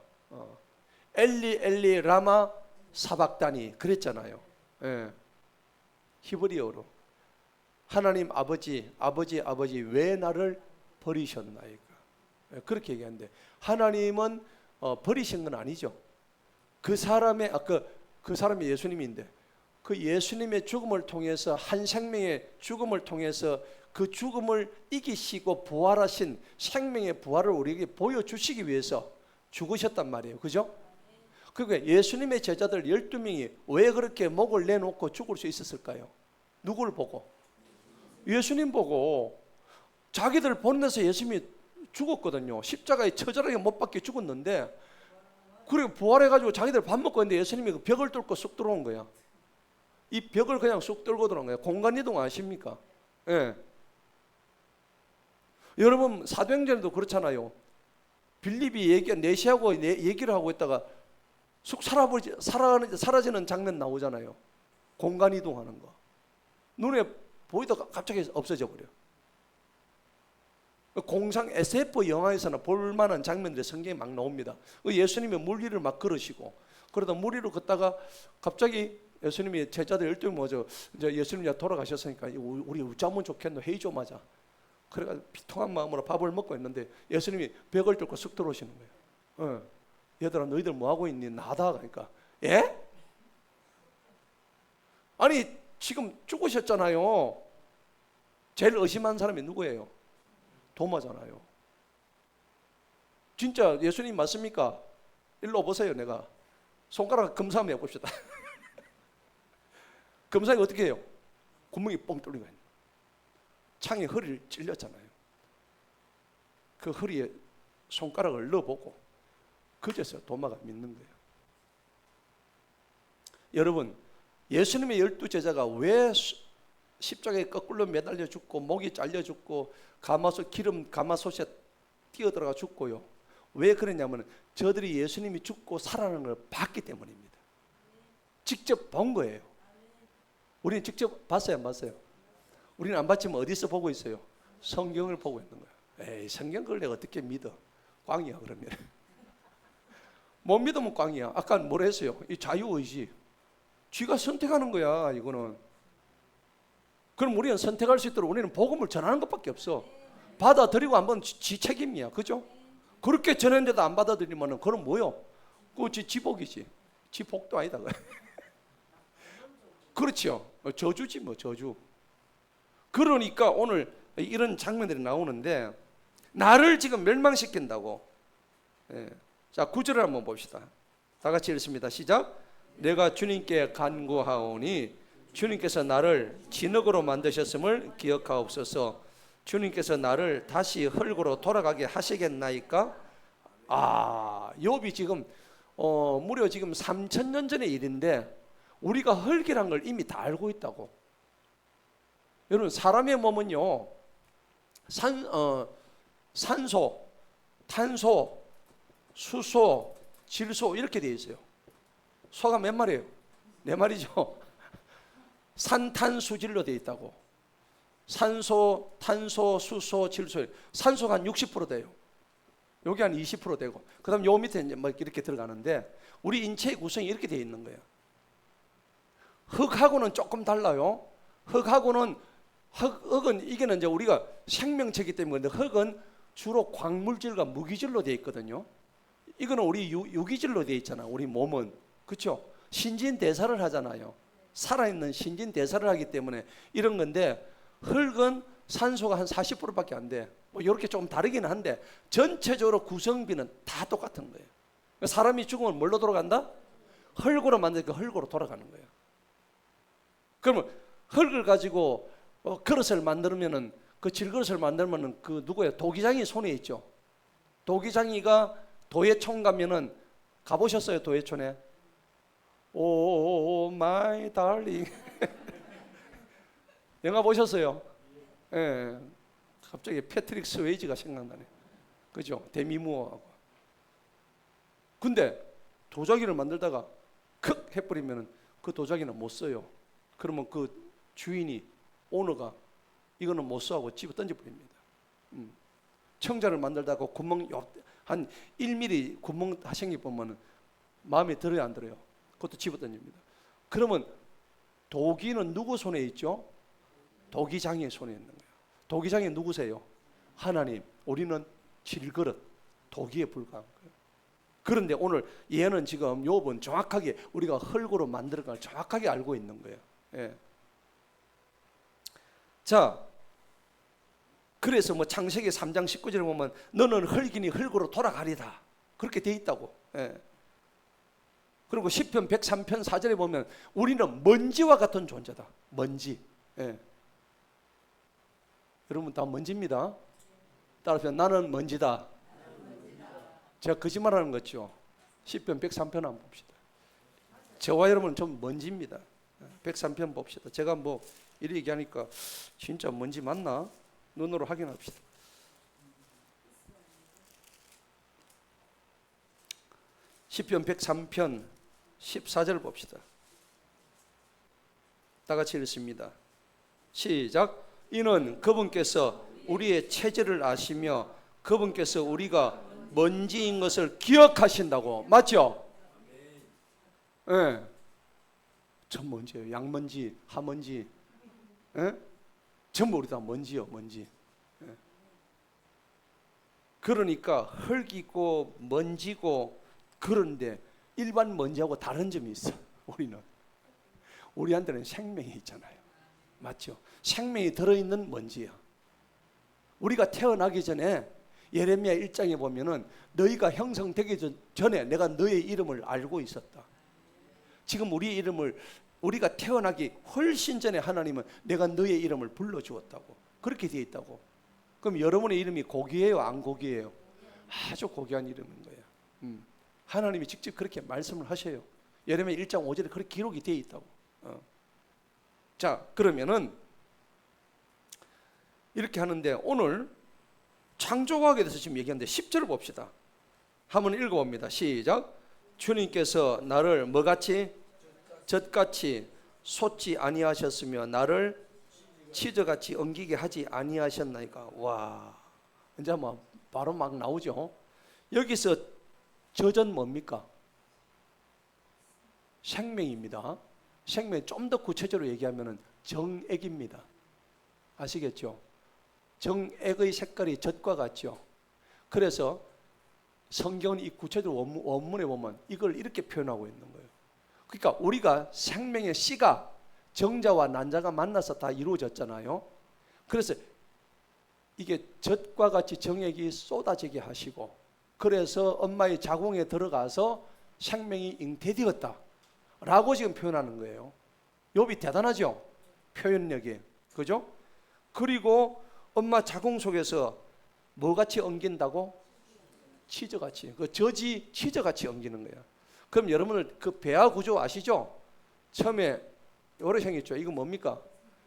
엘리 엘리 라마 사박다니 그랬잖아요. 예. 히브리어로 하나님 아버지 왜 나를 버리셨나이까. 예. 그렇게 얘기하는데 하나님은 버리신 건 아니죠. 그 사람이 예수님인데 그 예수님의 죽음을 통해서, 한 생명의 죽음을 통해서 그 죽음을 이기시고 부활하신 생명의 부활을 우리에게 보여주시기 위해서 죽으셨단 말이에요. 그죠? 그러니까 예수님의 제자들 12명이 왜 그렇게 목을 내놓고 죽을 수 있었을까요? 누구를 보고? 예수님 보고. 자기들 보내서 예수님이 죽었거든요. 십자가에 처절하게 못 박혀 죽었는데, 그리고 부활해가지고 자기들 밥 먹고 있는데 예수님이 그 벽을 뚫고 쑥 들어온 거야. 이 벽을 그냥 쑥 뚫고 들어온 거야. 공간이동 아십니까? 예. 여러분 사도행전에도 그렇잖아요. 빌립이 내시하고 얘기를 하고 있다가 쑥 사라지는 장면 나오잖아요. 공간 이동하는 거. 눈에 보이다가 갑자기 없어져 버려. 공상 SF 영화에서나 볼만한 장면들이 성경에 막 나옵니다. 예수님이 물 위를 막 걸으시고, 그러다 물 위로 걷다가 갑자기 예수님이 제자들 12명 모아서 이제 예수님 돌아가셨으니까 우리 웃자면 좋겠노, 회의 좀 하자. 그래가 비통한 마음으로 밥을 먹고 있는데 예수님이 벽을 뚫고 쑥 들어오시는 거예요. 얘들아 너희들 뭐 하고 있니? 나다. 그러니까 예? 아니 지금 죽으셨잖아요. 제일 의심한 사람이 누구예요? 도마잖아요. 진짜 예수님 맞습니까? 일로 보세요. 내가 손가락 검사 한번 해봅시다. 검사가 어떻게 해요? 구멍이 뻥 뚫린 거예요. 창에 허리를 찔렸잖아요. 그 허리에 손가락을 넣어보고 그제서 도마가 믿는 거예요. 여러분 예수님의 12제자가 왜 십자가에 거꾸로 매달려 죽고 목이 잘려 죽고 가마솥에 뛰어들어가 죽고요. 왜 그러냐면 저들이 예수님이 죽고 살아나는 걸 봤기 때문입니다. 직접 본 거예요. 우리는 직접 봤어요, 안 봤어요? 우리는 안 봤지만 어디서 보고 있어요? 성경을 보고 있는 거예요. 에이, 성경 그걸 내가 어떻게 믿어? 꽝이야 그러면. 못 믿으면 꽝이야. 아까 뭐라 했어요? 이 자유의지. 쥐가 선택하는 거야 이거는. 그럼 우리는 선택할 수 있도록 우리는 복음을 전하는 것밖에 없어. 받아들이고 한번 지 책임이야. 그죠? 그렇게 전했는데도 안 받아들이면 그럼 뭐요? 그거 지 복이지. 지 복도 아니다. 그렇죠. 저주지 뭐 저주. 그러니까 오늘 이런 장면들이 나오는데 나를 지금 멸망시킨다고. 예. 자 9절을 한번 봅시다. 다 같이 읽습니다. 시작. 내가 주님께 간구하오니 주님께서 나를 진흙으로 만드셨음을 기억하옵소서. 주님께서 나를 다시 흙으로 돌아가게 하시겠나이까? 욥이 지금 무려 지금 3,000년 전의 일인데 우리가 흙이란 걸 이미 다 알고 있다고. 여러분, 사람의 몸은요, 산소, 탄소, 수소, 질소 이렇게 되어 있어요. 소가 몇 마리예요? 4마리죠. 산탄수질로 되어 있다고. 산소, 탄소, 수소, 질소. 산소가 한 60% 돼요. 여기 한 20% 되고, 그 다음 요 밑에 이제 뭐 이렇게 들어가는데, 우리 인체의 구성이 이렇게 되어 있는 거예요. 흙하고는 조금 달라요. 흙은 이게는 이제 우리가 생명체이기 때문에, 흙은 주로 광물질과 무기질로 되어 있거든요. 이거는 우리 유기질로 되어 있잖아. 우리 몸은. 그렇죠? 신진대사를 하잖아요. 살아있는 신진대사를 하기 때문에 이런 건데, 흙은 산소가 한 40%밖에 안 돼. 뭐 이렇게 좀 다르기는 한데 전체적으로 구성비는 다 똑같은 거예요. 사람이 죽으면 뭘로 돌아간다? 흙으로 만드니까 흙으로 돌아가는 거예요. 그러면 흙을 가지고 그릇을 만들면은, 그 질그릇을 만들면은 그 누구예요? 도기장이 손에 있죠. 도기장이가 도예촌 가면은, 가보셨어요? 도예촌에? 오 마이 달링. 영화 보셨어요? 예. 갑자기 패트릭 스웨이지가 생각나네. 그죠? 데미 무어하고. 근데 도자기를 만들다가 크 해버리면 그 도자기는 못 써요. 그러면 그 주인이, 오너가 이거는 못 써하고 집어 던져버립니다. 청자를 만들다가 구멍 한 1mm 구멍 생기 보면 마음에 들어요, 안 들어요? 그것도 집어 던집니다. 그러면 도기는 누구 손에 있죠? 도기장의 손에 있는 거예요. 도기장이 누구세요? 하나님. 우리는 질그릇, 도기에 불과한 거예요. 그런데 오늘 얘는 지금 욥은 정확하게 우리가 흙으로 만드는 걸 정확하게 알고 있는 거예요. 예. 자, 그래서 뭐 창세기 3장 19절에 보면 너는 흙이니 흙으로 돌아가리다, 그렇게 돼 있다고. 예. 그리고 시편 103편 4절에 보면 우리는 먼지와 같은 존재다. 먼지. 예. 여러분 다 먼지입니다. 따라서 나는 먼지다. 제가 거짓말하는 거죠. 시편 103편 한번 봅시다. 저와 여러분은 좀 먼지입니다. 103편 봅시다. 제가 뭐 이렇게 얘기하니까 진짜 먼지 맞나? 눈으로 확인합시다. 시편 103편 14절 봅시다. 다 같이 읽습니다. 시작. 이는 그분께서 우리의 체질을 아시며 그분께서 우리가 먼지인 것을 기억하신다고. 맞죠? 예. 네. 전 먼지예요. 양먼지, 하먼지. 예? 전부 우리 다 먼지요, 먼지. 예. 그러니까 흙이고 먼지고, 그런데 일반 먼지하고 다른 점이 있어. 우리한테는 생명이 있잖아요. 맞죠? 생명이 들어있는 먼지야. 우리가 태어나기 전에 예레미야 1장에 보면은 너희가 형성되기 전에 내가 너의 이름을 알고 있었다. 지금 우리의 이름을, 우리가 태어나기 훨씬 전에 하나님은 내가 너의 이름을 불러주었다고, 그렇게 되어 있다고. 그럼 여러분의 이름이 고귀해요, 안 고귀해요? 아주 고귀한 이름인 거예요. 하나님이 직접 그렇게 말씀을 하셔요. 예레미야 1장 5절에 그렇게 기록이 되어 있다고. 자, 그러면은 이렇게 하는데 오늘 창조과학에 대해서 지금 얘기하는데 10절을 봅시다. 한번 읽어봅니다. 시작. 주님께서 나를 뭐같이? 젖같이 솟지 아니하셨으며 나를 치즈같이 엉기게 하지 아니하셨나이까. 와, 이제 뭐 바로 막 나오죠. 여기서 젖은 뭡니까? 생명입니다. 생명, 좀 더 구체적으로 얘기하면 정액입니다. 아시겠죠? 정액의 색깔이 젖과 같죠. 그래서 성경은 이 구체적으로 원문에 보면 이걸 이렇게 표현하고 있는 거예요. 그러니까 우리가 생명의 씨가 정자와 난자가 만나서 다 이루어졌잖아요. 그래서 이게 젖과 같이 정액이 쏟아지게 하시고, 그래서 엄마의 자궁에 들어가서 생명이 잉태되었다 라고 지금 표현하는 거예요. 욥이 대단하죠? 표현력이. 그죠? 그리고 엄마 자궁 속에서 뭐같이 엉긴다고? 치즈같이, 그 저지 치즈같이 엉기는 거예요. 그럼 여러분들 그 배아 구조 아시죠? 처음에 요래 생겼죠. 이거 뭡니까?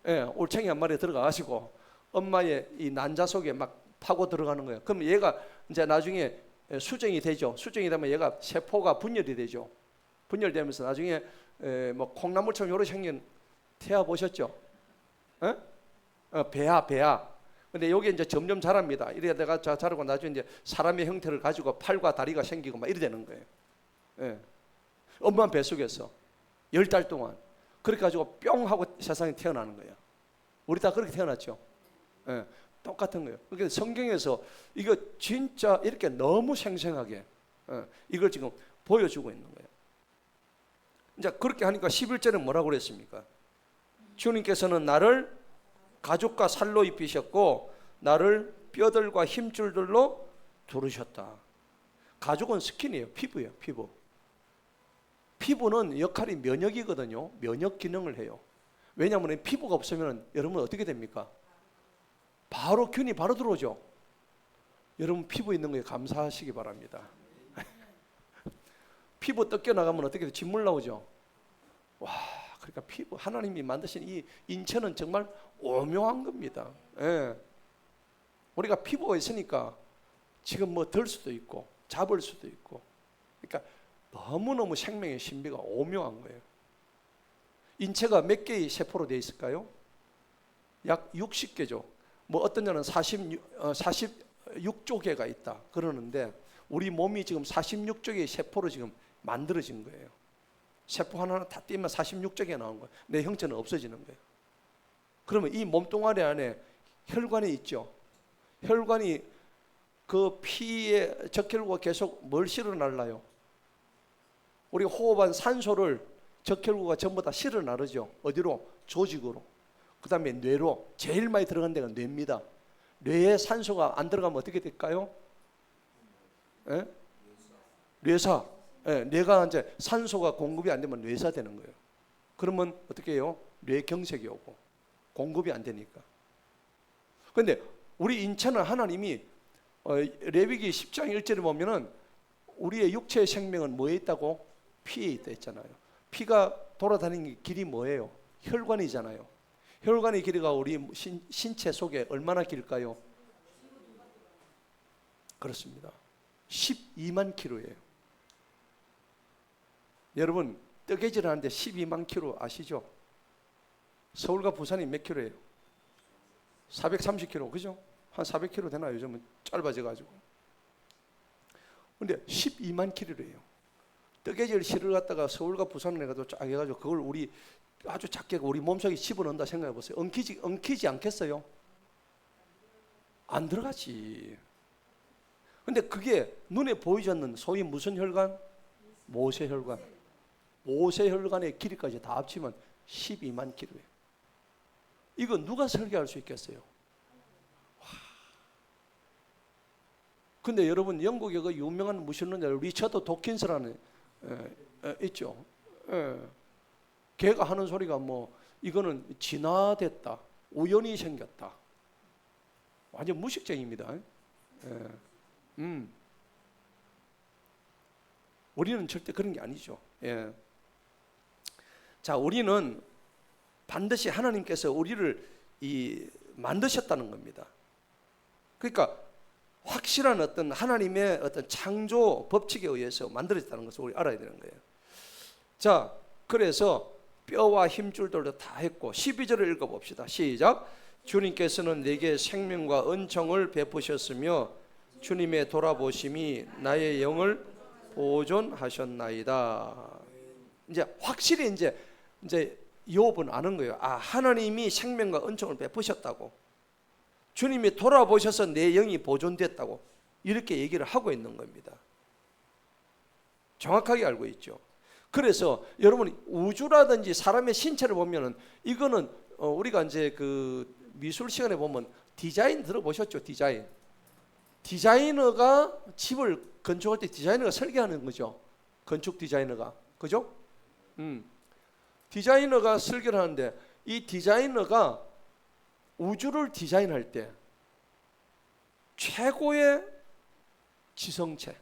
예, 올챙이 한 마리 들어가가지고 엄마의 이 난자 속에 막 파고 들어가는 거예요. 그럼 얘가 이제 나중에 수정이 되죠. 수정이 되면 얘가 세포가 분열이 되죠. 분열되면서 나중에 뭐 콩나물처럼 요래 생긴 태아 보셨죠? 배아. 근데 요게 이제 점점 자랍니다. 이래다가 자라고 나중에 이제 사람의 형태를 가지고 팔과 다리가 생기고 막 이래 되는 거예요. 예. 엄마 뱃속에서 10달 동안 그렇게 가지고 뿅 하고 세상에 태어나는 거예요. 우리 다 그렇게 태어났죠. 예. 똑같은 거예요. 그러니까 성경에서 이거 진짜 이렇게 너무 생생하게 이걸 지금 보여주고 있는 거예요. 이제 그렇게 하니까 11절은 뭐라고 그랬습니까? 주님께서는 나를 가죽과 살로 입히셨고 나를 뼈들과 힘줄들로 두르셨다. 가죽은 스킨이에요. 피부예요. 피부는 역할이 면역이거든요. 면역 기능을 해요. 왜냐하면 피부가 없으면 여러분 어떻게 됩니까? 바로 균이 바로 들어오죠. 여러분 피부 있는 거에 감사하시기 바랍니다. 피부 뜯겨 나가면 어떻게 돼? 진물 나오죠. 와, 그러니까 피부 하나님이 만드신 이 인체는 정말 오묘한 겁니다. 예. 우리가 피부가 있으니까 지금 뭐 들 수도 있고 잡을 수도 있고, 그러니까 너무너무 생명의 신비가 오묘한 거예요. 인체가 몇 개의 세포로 되어 있을까요? 약 60개죠. 뭐 어떤 자는 46조 개가 있다 그러는데 우리 몸이 지금 46조 개의 세포로 지금 만들어진 거예요. 세포 하나하나 다 띄면 46조 개가 나온 거예요. 내 형체는 없어지는 거예요. 그러면 이 몸뚱아리 안에 혈관이 있죠. 혈관이 그 피에 적혈구가 계속 뭘 실어날라요? 우리 호흡한 산소를 적혈구가 전부 다 실어나르죠. 어디로? 조직으로. 그 다음에 뇌로. 제일 많이 들어간 데가 뇌입니다. 뇌에 산소가 안 들어가면 어떻게 될까요? 예? 뇌사. 예, 뇌가 이제 산소가 공급이 안 되면 뇌사 되는 거예요. 그러면 어떻게 해요? 뇌경색이 오고 공급이 안 되니까. 그런데 우리 인체는 하나님이 레위기 10장 1절에 보면은 우리의 육체의 생명은 뭐에 있다고? 피에 있다 했잖아요. 피가 돌아다니는 길이 뭐예요? 혈관이잖아요. 혈관의 길이가 우리 신체 속에 얼마나 길까요? 그렇습니다. 12만 킬로예요. 여러분 뜨개질 하는데 12만 킬로 아시죠? 서울과 부산이 몇 킬로예요? 430킬로, 그죠? 한 400킬로 되나요? 요즘은 짧아져가지고. 근데 12만 킬로예요. 뜨개질 실을 갖다가 서울과 부산을 해가지고 쫙 해가지고 그걸 우리 아주 작게 우리 몸속에 집어넣는다 생각해 보세요. 엉키지 않겠어요? 안 들어가지. 근데 그게 눈에 보이지 않는 소위 무슨 혈관? 모세혈관. 모세혈관의 길이까지 다 합치면 12만 킬로예요. 이거 누가 설계할 수 있겠어요? 와. 근데 여러분 영국의 그 유명한 무신론자 리처드 도킨스라는 있죠. 걔가 하는 소리가 뭐 이거는 진화됐다, 우연히 생겼다. 완전 무식쟁입니다. 우리는 절대 그런 게 아니죠. 예. 자, 우리는 반드시 하나님께서 우리를 만드셨다는 겁니다. 그러니까 확실한 어떤 하나님의 어떤 창조 법칙에 의해서 만들어졌다는 것을 우리 알아야 되는 거예요. 자, 그래서 뼈와 힘줄들도 다 했고 12절을 읽어봅시다. 시작. 주님께서는 내게 생명과 은총을 베푸셨으며 주님의 돌아보심이 나의 영을 보존하셨나이다. 이제 확실히 이제 욥은 아는 거예요. 아, 하나님이 생명과 은총을 베푸셨다고. 주님이 돌아보셔서 내 영이 보존됐다고. 이렇게 얘기를 하고 있는 겁니다. 정확하게 알고 있죠. 그래서 여러분 우주라든지 사람의 신체를 보면은 이거는 우리가 이제 그 미술 시간에 보면 디자인 들어보셨죠? 디자이너가 집을 건축할 때 디자이너가 설계하는 거죠. 건축 디자이너가. 그죠? 디자이너가 설계를 하는데 이 디자이너가 우주를 디자인할 때 최고의 지성체.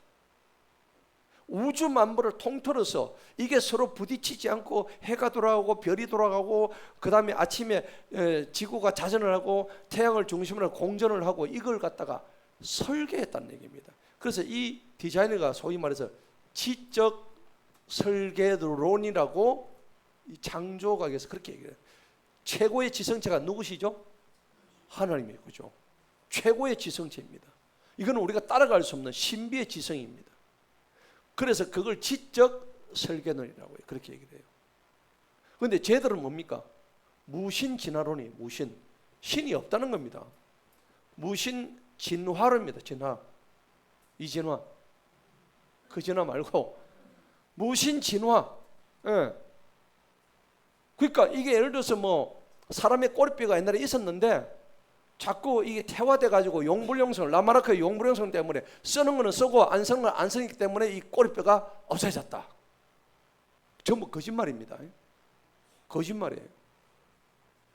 우주 만물을 통틀어서 이게 서로 부딪히지 않고 해가 돌아가고 별이 돌아가고 그 다음에 아침에 지구가 자전을 하고 태양을 중심으로 공전을 하고 이걸 갖다가 설계했다는 얘기입니다. 그래서 이 디자이너가 소위 말해서 지적 설계론이라고 이 창조학에서 그렇게 얘기해요. 최고의 지성체가 누구시죠? 하나님이에요. 그죠? 최고의 지성체입니다. 이거는 우리가 따라갈 수 없는 신비의 지성입니다. 그래서 그걸 지적 설계론이라고 해요. 그렇게 얘기를 해요. 그런데 쟤들은 뭡니까? 무신진화론이 무신. 신이 없다는 겁니다. 무신 진화론입니다. 진화. 이진화. 그 진화 말고 무신 진화. 예. 그러니까 이게 예를 들어서 뭐 사람의 꼬리뼈가 옛날에 있었는데 자꾸 이게 태화돼 가지고 용불용성, 라마르크 용불용성 때문에 쓰는 거는 쓰고 안 쓰는 건 안 쓰기 때문에 이 꼬리뼈가 없어졌다. 전부 거짓말입니다. 거짓말이에요.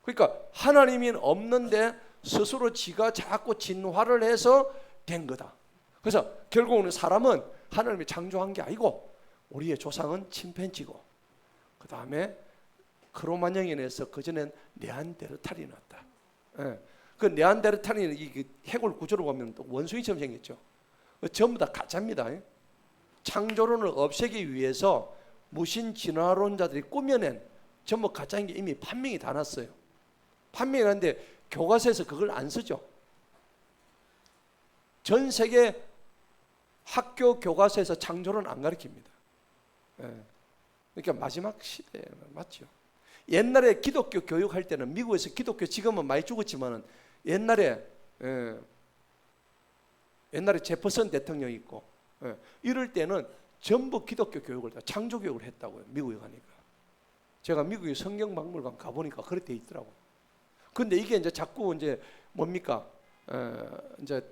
그러니까 하나님이 없는데 스스로 지가 자꾸 진화를 해서 된 거다. 그래서 결국은 사람은 하나님이 창조한 게 아니고 우리의 조상은 침팬지고 그 다음에 크로마뇽인에서 그전엔 네안데르탈이 났다. 예. 그 네안데르탈인은 이 해골 구조를 보면 또 원숭이처럼 생겼죠. 전부 다 가짜입니다. 창조론을 없애기 위해서 무신 진화론자들이 꾸며낸 전부 가짜인 게 이미 판명이 다 났어요. 판명이 났는데 교과서에서 그걸 안 쓰죠. 전 세계 학교 교과서에서 창조론 안 가르칩니다. 그러니까 마지막 시대에 맞죠. 옛날에 기독교 교육할 때는 미국에서 기독교 지금은 많이 죽었지만은 옛날에 제퍼슨 대통령이 있고 이럴 때는 전부 기독교 교육을 다 창조 교육을 했다고요. 미국에 가니까 제가 미국의 성경박물관 가보니까 그렇게 돼 있더라고. 근데 이게 이제 자꾸 이제 뭡니까 이제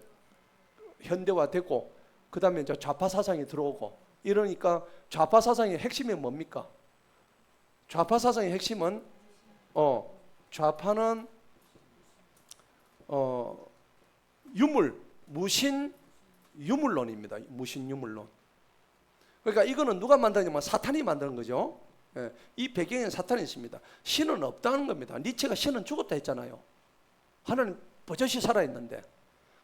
현대화되고 그 다음에 이제 좌파 사상이 들어오고 이러니까 좌파 사상의 핵심이 뭡니까? 좌파 사상의 핵심은 좌파는 무신 유물론입니다. 무신 유물론. 그러니까 이거는 누가 만드냐면 사탄이 만드는 거죠. 예, 이 배경에 사탄이 있습니다. 신은 없다는 겁니다. 니체가 신은 죽었다 했잖아요. 하나님 버젓이 살아있는데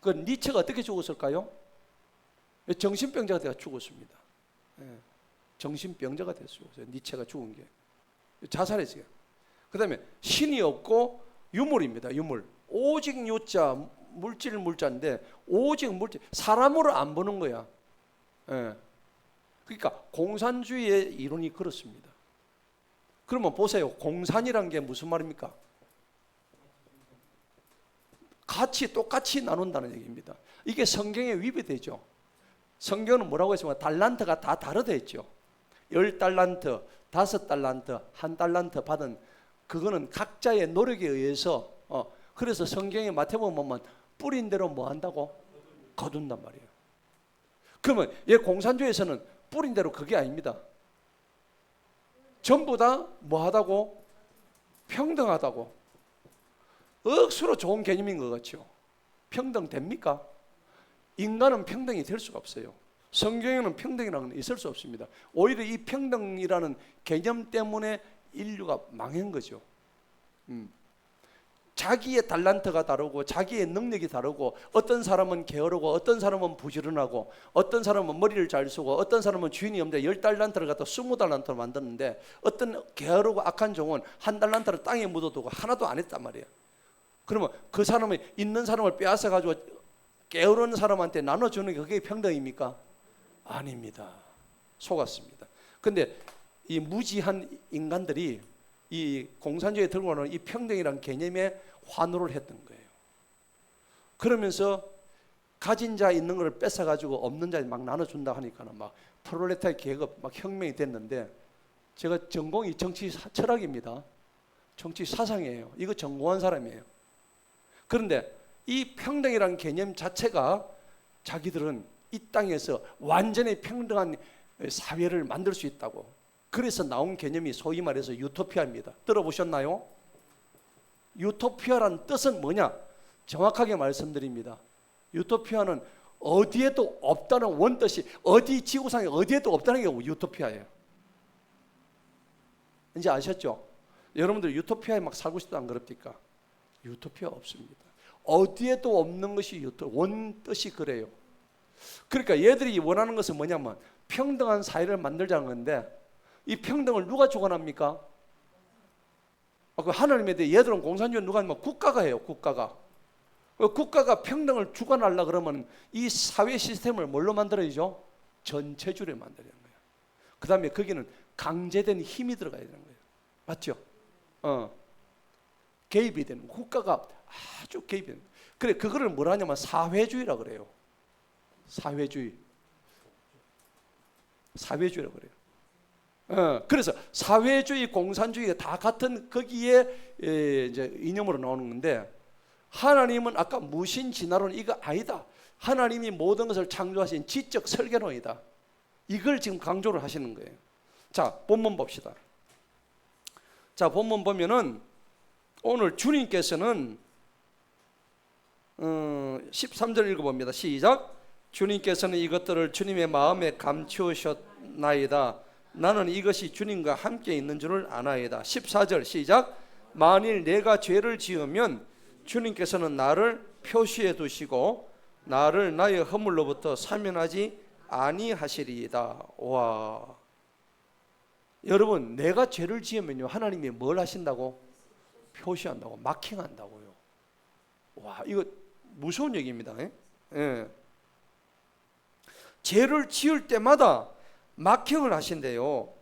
그 니체가 어떻게 죽었을까요? 정신병자가 되어 죽었습니다. 예, 정신병자가 됐어요. 니체가 죽은 게 자살했어요. 그 다음에 신이 없고 유물입니다. 유물. 오직 유자 물자인데 오직 물질 사람으로 안 보는 거야. 예. 그러니까 공산주의의 이론이 그렇습니다. 그러면 보세요. 공산이란 게 무슨 말입니까? 똑같이 나눈다는 얘기입니다. 이게 성경에 위배되죠. 성경은 뭐라고 했습니까? 달란트가 다 다르다 했죠. 10달란트, 5달란트, 1달란트 받은 그거는 각자의 노력에 의해서 그래서 성경에 마태복음 보면 뿌린 대로 뭐 한다고? 거둔단 말이에요. 그러면 공산주의에서는 뿌린 대로 그게 아닙니다. 전부 다 뭐 하다고? 평등하다고. 억수로 좋은 개념인 것 같죠. 평등됩니까? 인간은 평등이 될 수가 없어요. 성경에는 평등이라는 건 있을 수 없습니다. 오히려 이 평등이라는 개념 때문에 인류가 망한 거죠. 자기의 달란트가 다르고 자기의 능력이 다르고 어떤 사람은 게으르고 어떤 사람은 부지런하고 어떤 사람은 머리를 잘 쓰고 어떤 사람은 주인이 없는데 10달란트를 갖다 20달란트로 만드는데 어떤 게으르고 악한 종은 1달란트를 땅에 묻어두고 하나도 안 했단 말이에요. 그러면 그 사람이 있는 사람을 빼앗아 가지고 게으른 사람한테 나눠주는 게 그게 평등입니까? 아닙니다. 속았습니다. 근데 이 무지한 인간들이 이 공산주의에 들고 오는 이 평등이라는 개념에 환호를 했던 거예요. 그러면서 가진 자 있는 걸 뺏어 가지고 없는 자에 막 나눠준다 하니까는 막 프롤레타리아 계급 막 혁명이 됐는데 제가 전공이 정치 철학입니다. 정치 사상이에요. 이거 전공한 사람이에요. 그런데 이 평등이라는 개념 자체가 자기들은 이 땅에서 완전히 평등한 사회를 만들 수 있다고. 그래서 나온 개념이 소위 말해서 유토피아입니다. 들어보셨나요? 유토피아란 뜻은 뭐냐? 정확하게 말씀드립니다. 유토피아는 어디에도 없다는 원뜻이 어디 지구상에 어디에도 없다는 게 유토피아예요. 이제 아셨죠? 여러분들 유토피아에 막 살고 싶다 안 그럽니까? 유토피아 없습니다. 어디에도 없는 것이 원뜻이 그래요. 그러니까 얘들이 원하는 것은 뭐냐면 평등한 사회를 만들자는 건데 이 평등을 누가 주관합니까? 그 하나님에 대해 얘들은 공산주의 누가 하면 국가가 해요. 국가가 평등을 주관하려 그러면 이 사회 시스템을 뭘로 만들어야죠? 전체주의로 만들어야 하는 거예요. 그 다음에 거기는 강제된 힘이 들어가야 되는 거예요. 맞죠? 개입이 되는 거예요. 국가가 아주 개입이 되는 거예요. 그래, 그거를 뭐라 하냐면 사회주의라 그래요. 사회주의라고 그래요. 그래서 사회주의, 공산주의가 다 같은 거기에 이제 이념으로 나오는 건데 하나님은 아까 무신진화론 이거 아니다. 하나님이 모든 것을 창조하신 지적 설계론이다. 이걸 지금 강조를 하시는 거예요. 자, 본문 봅시다. 자, 본문 보면은 오늘 주님께서는 13절 읽어봅니다. 시작. 주님께서는 이것들을 주님의 마음에 감추셨나이다. 나는 이것이 주님과 함께 있는 줄을 아나이다. 14절 시작. 만일 내가 죄를 지으면 주님께서는 나를 표시해 두시고 나를 나의 허물로부터 사면하지 아니하시리이다. 와, 여러분, 내가 죄를 지으면요 하나님이 뭘 하신다고? 표시한다고, 마킹한다고요. 와, 이거 무서운 얘기입니다. 예. 죄를 지을 때마다 마킹을 하신대요.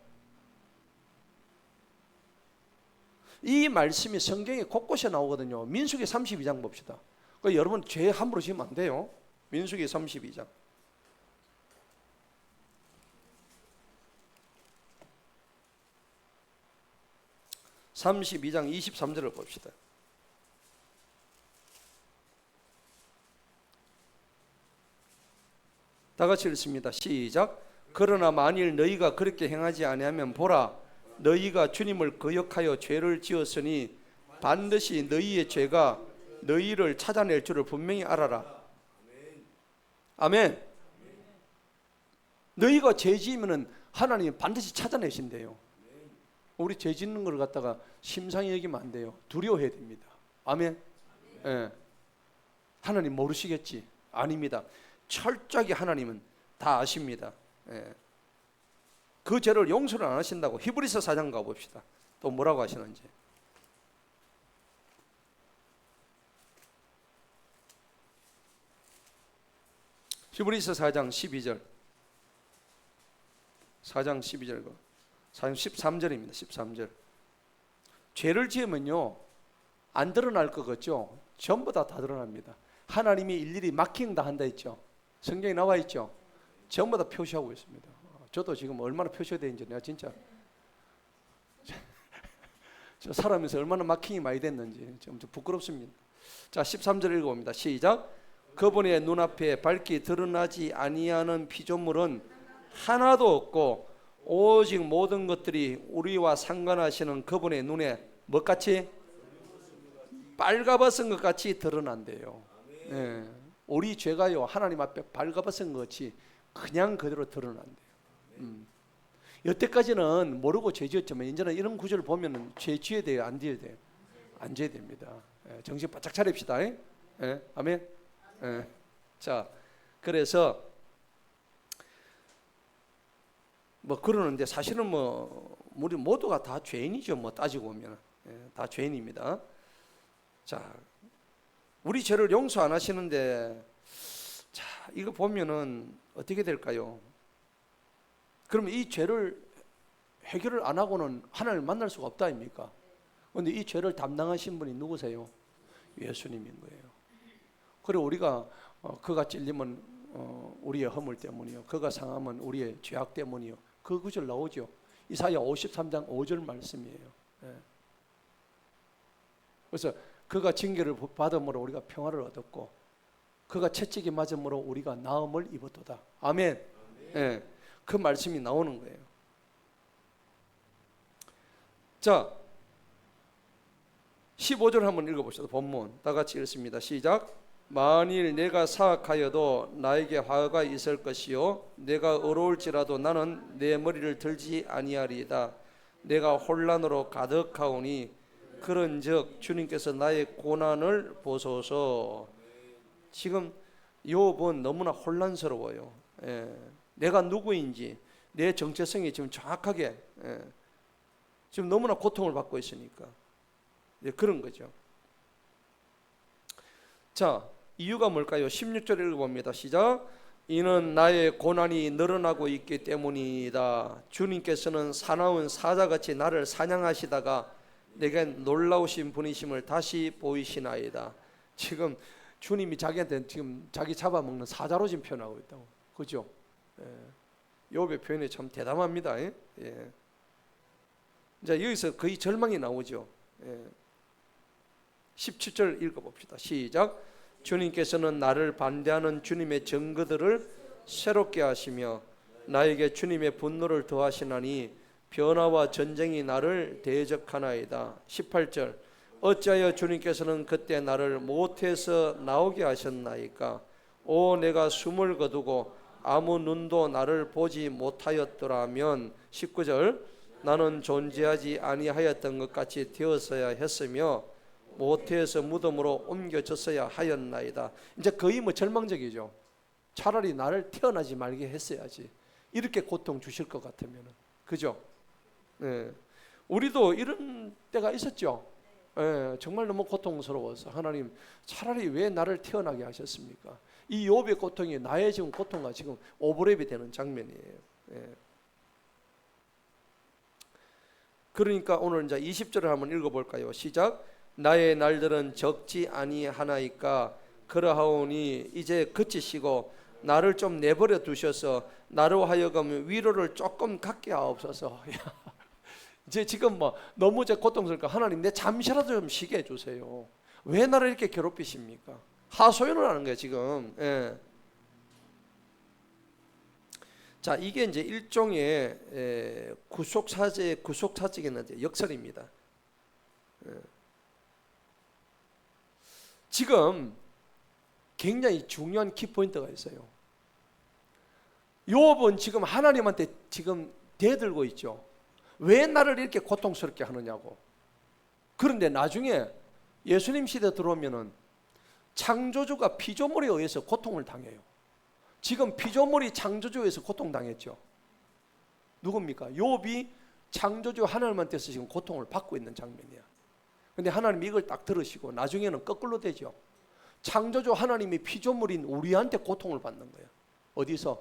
이 말씀이 성경에 곳곳에 나오거든요. 민수기 32장 봅시다. 그러니까 여러분 죄 함부로 지으면 안 돼요. 민수기 32장. 32장 23절을 봅시다. 다 같이 읽습니다. 시작. 그러나 만일 너희가 그렇게 행하지 아니하면 보라, 너희가 주님을 거역하여 죄를 지었으니 반드시 너희의 죄가 너희를 찾아낼 줄을 분명히 알아라. 아멘. 너희가 죄 지으면 하나님이 반드시 찾아내신대요. 우리 죄 짓는 걸 갖다가 심상히 여기면 안 돼요. 두려워해야 됩니다. 아멘. 예. 하나님 모르시겠지? 아닙니다. 철저하게 하나님은 다 아십니다. 예. 그 죄를 용서를 안 하신다고. 히브리서 4장 가봅시다. 또 뭐라고 하시는지. 히브리서 4장 12절. 4장 12절. 4장 13절입니다. 13절. 죄를 지으면요 안 드러날 것 같죠? 전부 다 드러납니다. 하나님이 일일이 마킹 다 한다 했죠. 성경에 나와 있죠. 전부 다 표시하고 있습니다. 저도 지금 얼마나 표시가 되는지 내가 진짜 저 살아면서 얼마나 마킹이 많이 됐는지 좀 부끄럽습니다. 자, 13절 읽어봅니다. 시작. 그분의 눈앞에 밝게 드러나지 아니하는 피조물은 하나도 없고 오직 모든 것들이 우리와 상관하시는 그분의 눈에 뭐같이? 빨가벗은 것 같이 드러난대요. 네. 우리 죄가요 하나님 앞에 빨가벗은 것 같이 그냥 그대로 드러난대요. 여태까지는 모르고 죄 지었지만 이제는 이런 구절을 보면 죄 지어야 돼요? 안 지어야 돼요? 안 지어야 됩니다. 정신 바짝 차립시다. 아멘. 자, 그래서 뭐 그러는데 사실은 뭐 우리 모두가 다 죄인이죠. 뭐 따지고 보면 다 죄인입니다. 자, 우리 죄를 용서 안 하시는데 자, 이거 보면은 어떻게 될까요? 그러면 이 죄를 해결을 안 하고는 하나님을 만날 수가 없다 아닙니까? 그런데 이 죄를 담당하신 분이 누구세요? 예수님인 거예요. 그리고 우리가 그가 찔리면 우리의 허물 때문이요, 그가 상하면 우리의 죄악 때문이요, 그 구절 나오죠. 이사야 53장 5절 말씀이에요. 그래서 그가 징계를 받음으로 우리가 평화를 얻었고 그가 채찍이 맞음으로 우리가 나음을 입었도다. 아멘. 그 말씀이 나오는 거예요. 자, 15절 한번 읽어보시죠. 본문 다 같이 읽습니다. 시작. 만일 내가 사악하여도 나에게 화가 있을 것이요 내가 어려울지라도 나는 내 머리를 들지 아니하리이다. 내가 혼란으로 가득하오니 그런즉 주님께서 나의 고난을 보소서. 지금 욥은 너무나 혼란스러워요. 내가 누구인지 내 정체성이 지금 정확하게 지금 너무나 고통을 받고 있으니까 그런 거죠. 자, 이유가 뭘까요? 16절 읽어봅니다. 시작. 이는 나의 고난이 늘어나고 있기 때문이다. 주님께서는 사나운 사자같이 나를 사냥하시다가 내게 놀라우신 분이심을 다시 보이시나이다. 지금 주님이 자기한테 지금 자기 잡아먹는 사자로 지금 표현하고 있다고. 그죠? 욥의 표현이 참 대담합니다. 예. 이제 여기서 거의 절망이 나오죠. 17절 읽어봅시다. 시작. 주님께서는 나를 반대하는 주님의 증거들을 새롭게 하시며 나에게 주님의 분노를 더하시나니 변화와 전쟁이 나를 대적하나이다. 18절. 어찌하여 주님께서는 그때 나를 모태에서 나오게 하셨나이까. 오 내가 숨을 거두고 아무 눈도 나를 보지 못하였더라면. 19절. 나는 존재하지 아니하였던 것 같이 되었어야 했으며 모태에서 무덤으로 옮겨졌어야 하였나이다. 이제 거의 뭐 절망적이죠. 차라리 나를 태어나지 말게 했어야지. 이렇게 고통 주실 것 같으면은. 그죠? 네. 우리도 이런 때가 있었죠. 정말 너무 고통스러워서 하나님 차라리 왜 나를 태어나게 하셨습니까? 이 욥의 고통이 나의 지금 고통과 지금 오버랩이 되는 장면이에요. 그러니까 오늘 이제 20절을 한번 읽어볼까요? 시작. 나의 날들은 적지 아니하나이까. 그러하오니 이제 그치시고 나를 좀 내버려 두셔서 나로 하여금 위로를 조금 갖게 하옵소서. 이제 지금 뭐 너무 제 고통스러우니까 하나님 내 잠시라도 좀 쉬게 해주세요. 왜 나를 이렇게 괴롭히십니까? 하소연을 하는 거예요 지금. 자, 이게 이제 일종의 구속사제의 구속사직의 역설입니다. 지금 굉장히 중요한 키포인트가 있어요. 욥은 지금 하나님한테 지금 대들고 있죠. 왜 나를 이렇게 고통스럽게 하느냐고. 그런데 나중에 예수님 시대 들어오면은 창조주가 피조물에 의해서 고통을 당해요. 지금 피조물이 창조주에서 고통당했죠. 누굽니까? 욥이 창조주 하나님한테서 지금 고통을 받고 있는 장면이야. 근데 하나님이 이걸 딱 들으시고 나중에는 거꾸로 되죠. 창조주 하나님이 피조물인 우리한테 고통을 받는 거예요. 어디서?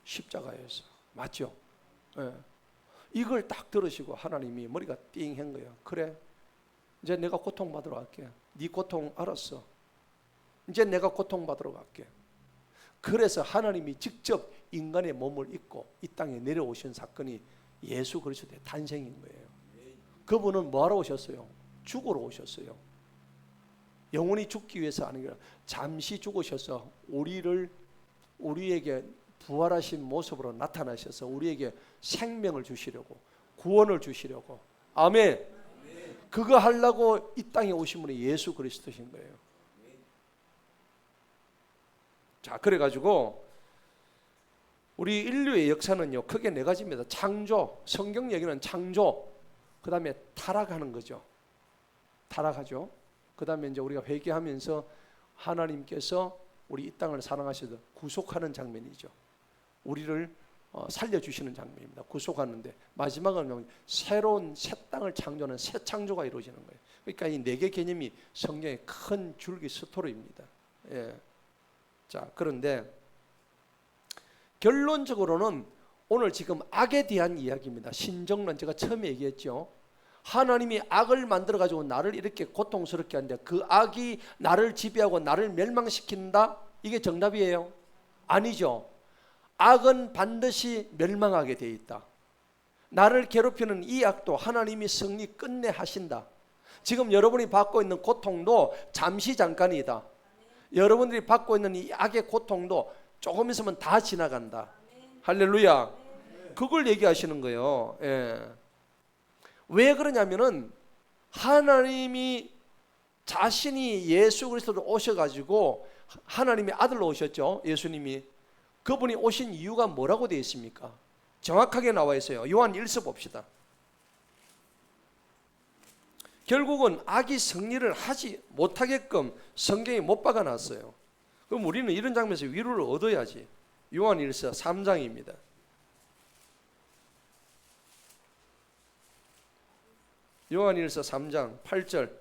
십자가에서. 맞죠? 이걸 딱 들으시고 하나님이 머리가 띵한 거예요. 그래, 이제 내가 고통받으러 갈게. 네 고통 알았어. 이제 내가 고통받으러 갈게. 그래서 하나님이 직접 인간의 몸을 입고 이 땅에 내려오신 사건이 예수 그리스도의 탄생인 거예요. 그분은 뭐하러 오셨어요? 죽으러 오셨어요. 영원히 죽기 위해서 아니라 잠시 죽으셔서 우리에게 부활하신 모습으로 나타나셔서 우리에게 생명을 주시려고, 구원을 주시려고. 아멘. 그거 하려고 이 땅에 오신 분이 예수 그리스도신 거예요. 자, 그래가지고 우리 인류의 역사는요 크게 네 가지입니다. 창조, 성경 얘기는 창조, 그 다음에 타락하는 거죠. 타락하죠. 그 다음에 이제 우리가 회개하면서 하나님께서 우리 이 땅을 사랑하셔서 구속하는 장면이죠. 우리를 살려주시는 장면입니다. 구속하는데 마지막은 새로운 새 땅을 창조하는 새 창조가 이루어지는 거예요. 그러니까 이 네 개 개념이 성경의 큰 줄기 스토리입니다. 자, 그런데 결론적으로는 오늘 지금 악에 대한 이야기입니다. 신정론, 제가 처음에 얘기했죠. 하나님이 악을 만들어가지고 나를 이렇게 고통스럽게 하는데 그 악이 나를 지배하고 나를 멸망시킨다? 이게 정답이에요? 아니죠. 악은 반드시 멸망하게 돼 있다. 나를 괴롭히는 이 악도 하나님이 승리 끝내 하신다. 지금 여러분이 받고 있는 고통도 잠시 잠깐이다. 여러분들이 받고 있는 이 악의 고통도 조금 있으면 다 지나간다. 할렐루야. 그걸 얘기하시는 거예요. 왜 그러냐면은 하나님이 자신이 예수 그리스도로 오셔가지고 하나님의 아들로 오셨죠. 예수님이. 그분이 오신 이유가 뭐라고 되어 있습니까? 정확하게 나와 있어요. 요한 1서 봅시다. 결국은 악이 승리를 하지 못하게끔 성경에 못 박아놨어요. 그럼 우리는 이런 장면에서 위로를 얻어야지. 요한 1서 3장입니다. 요한 1서 3장 8절.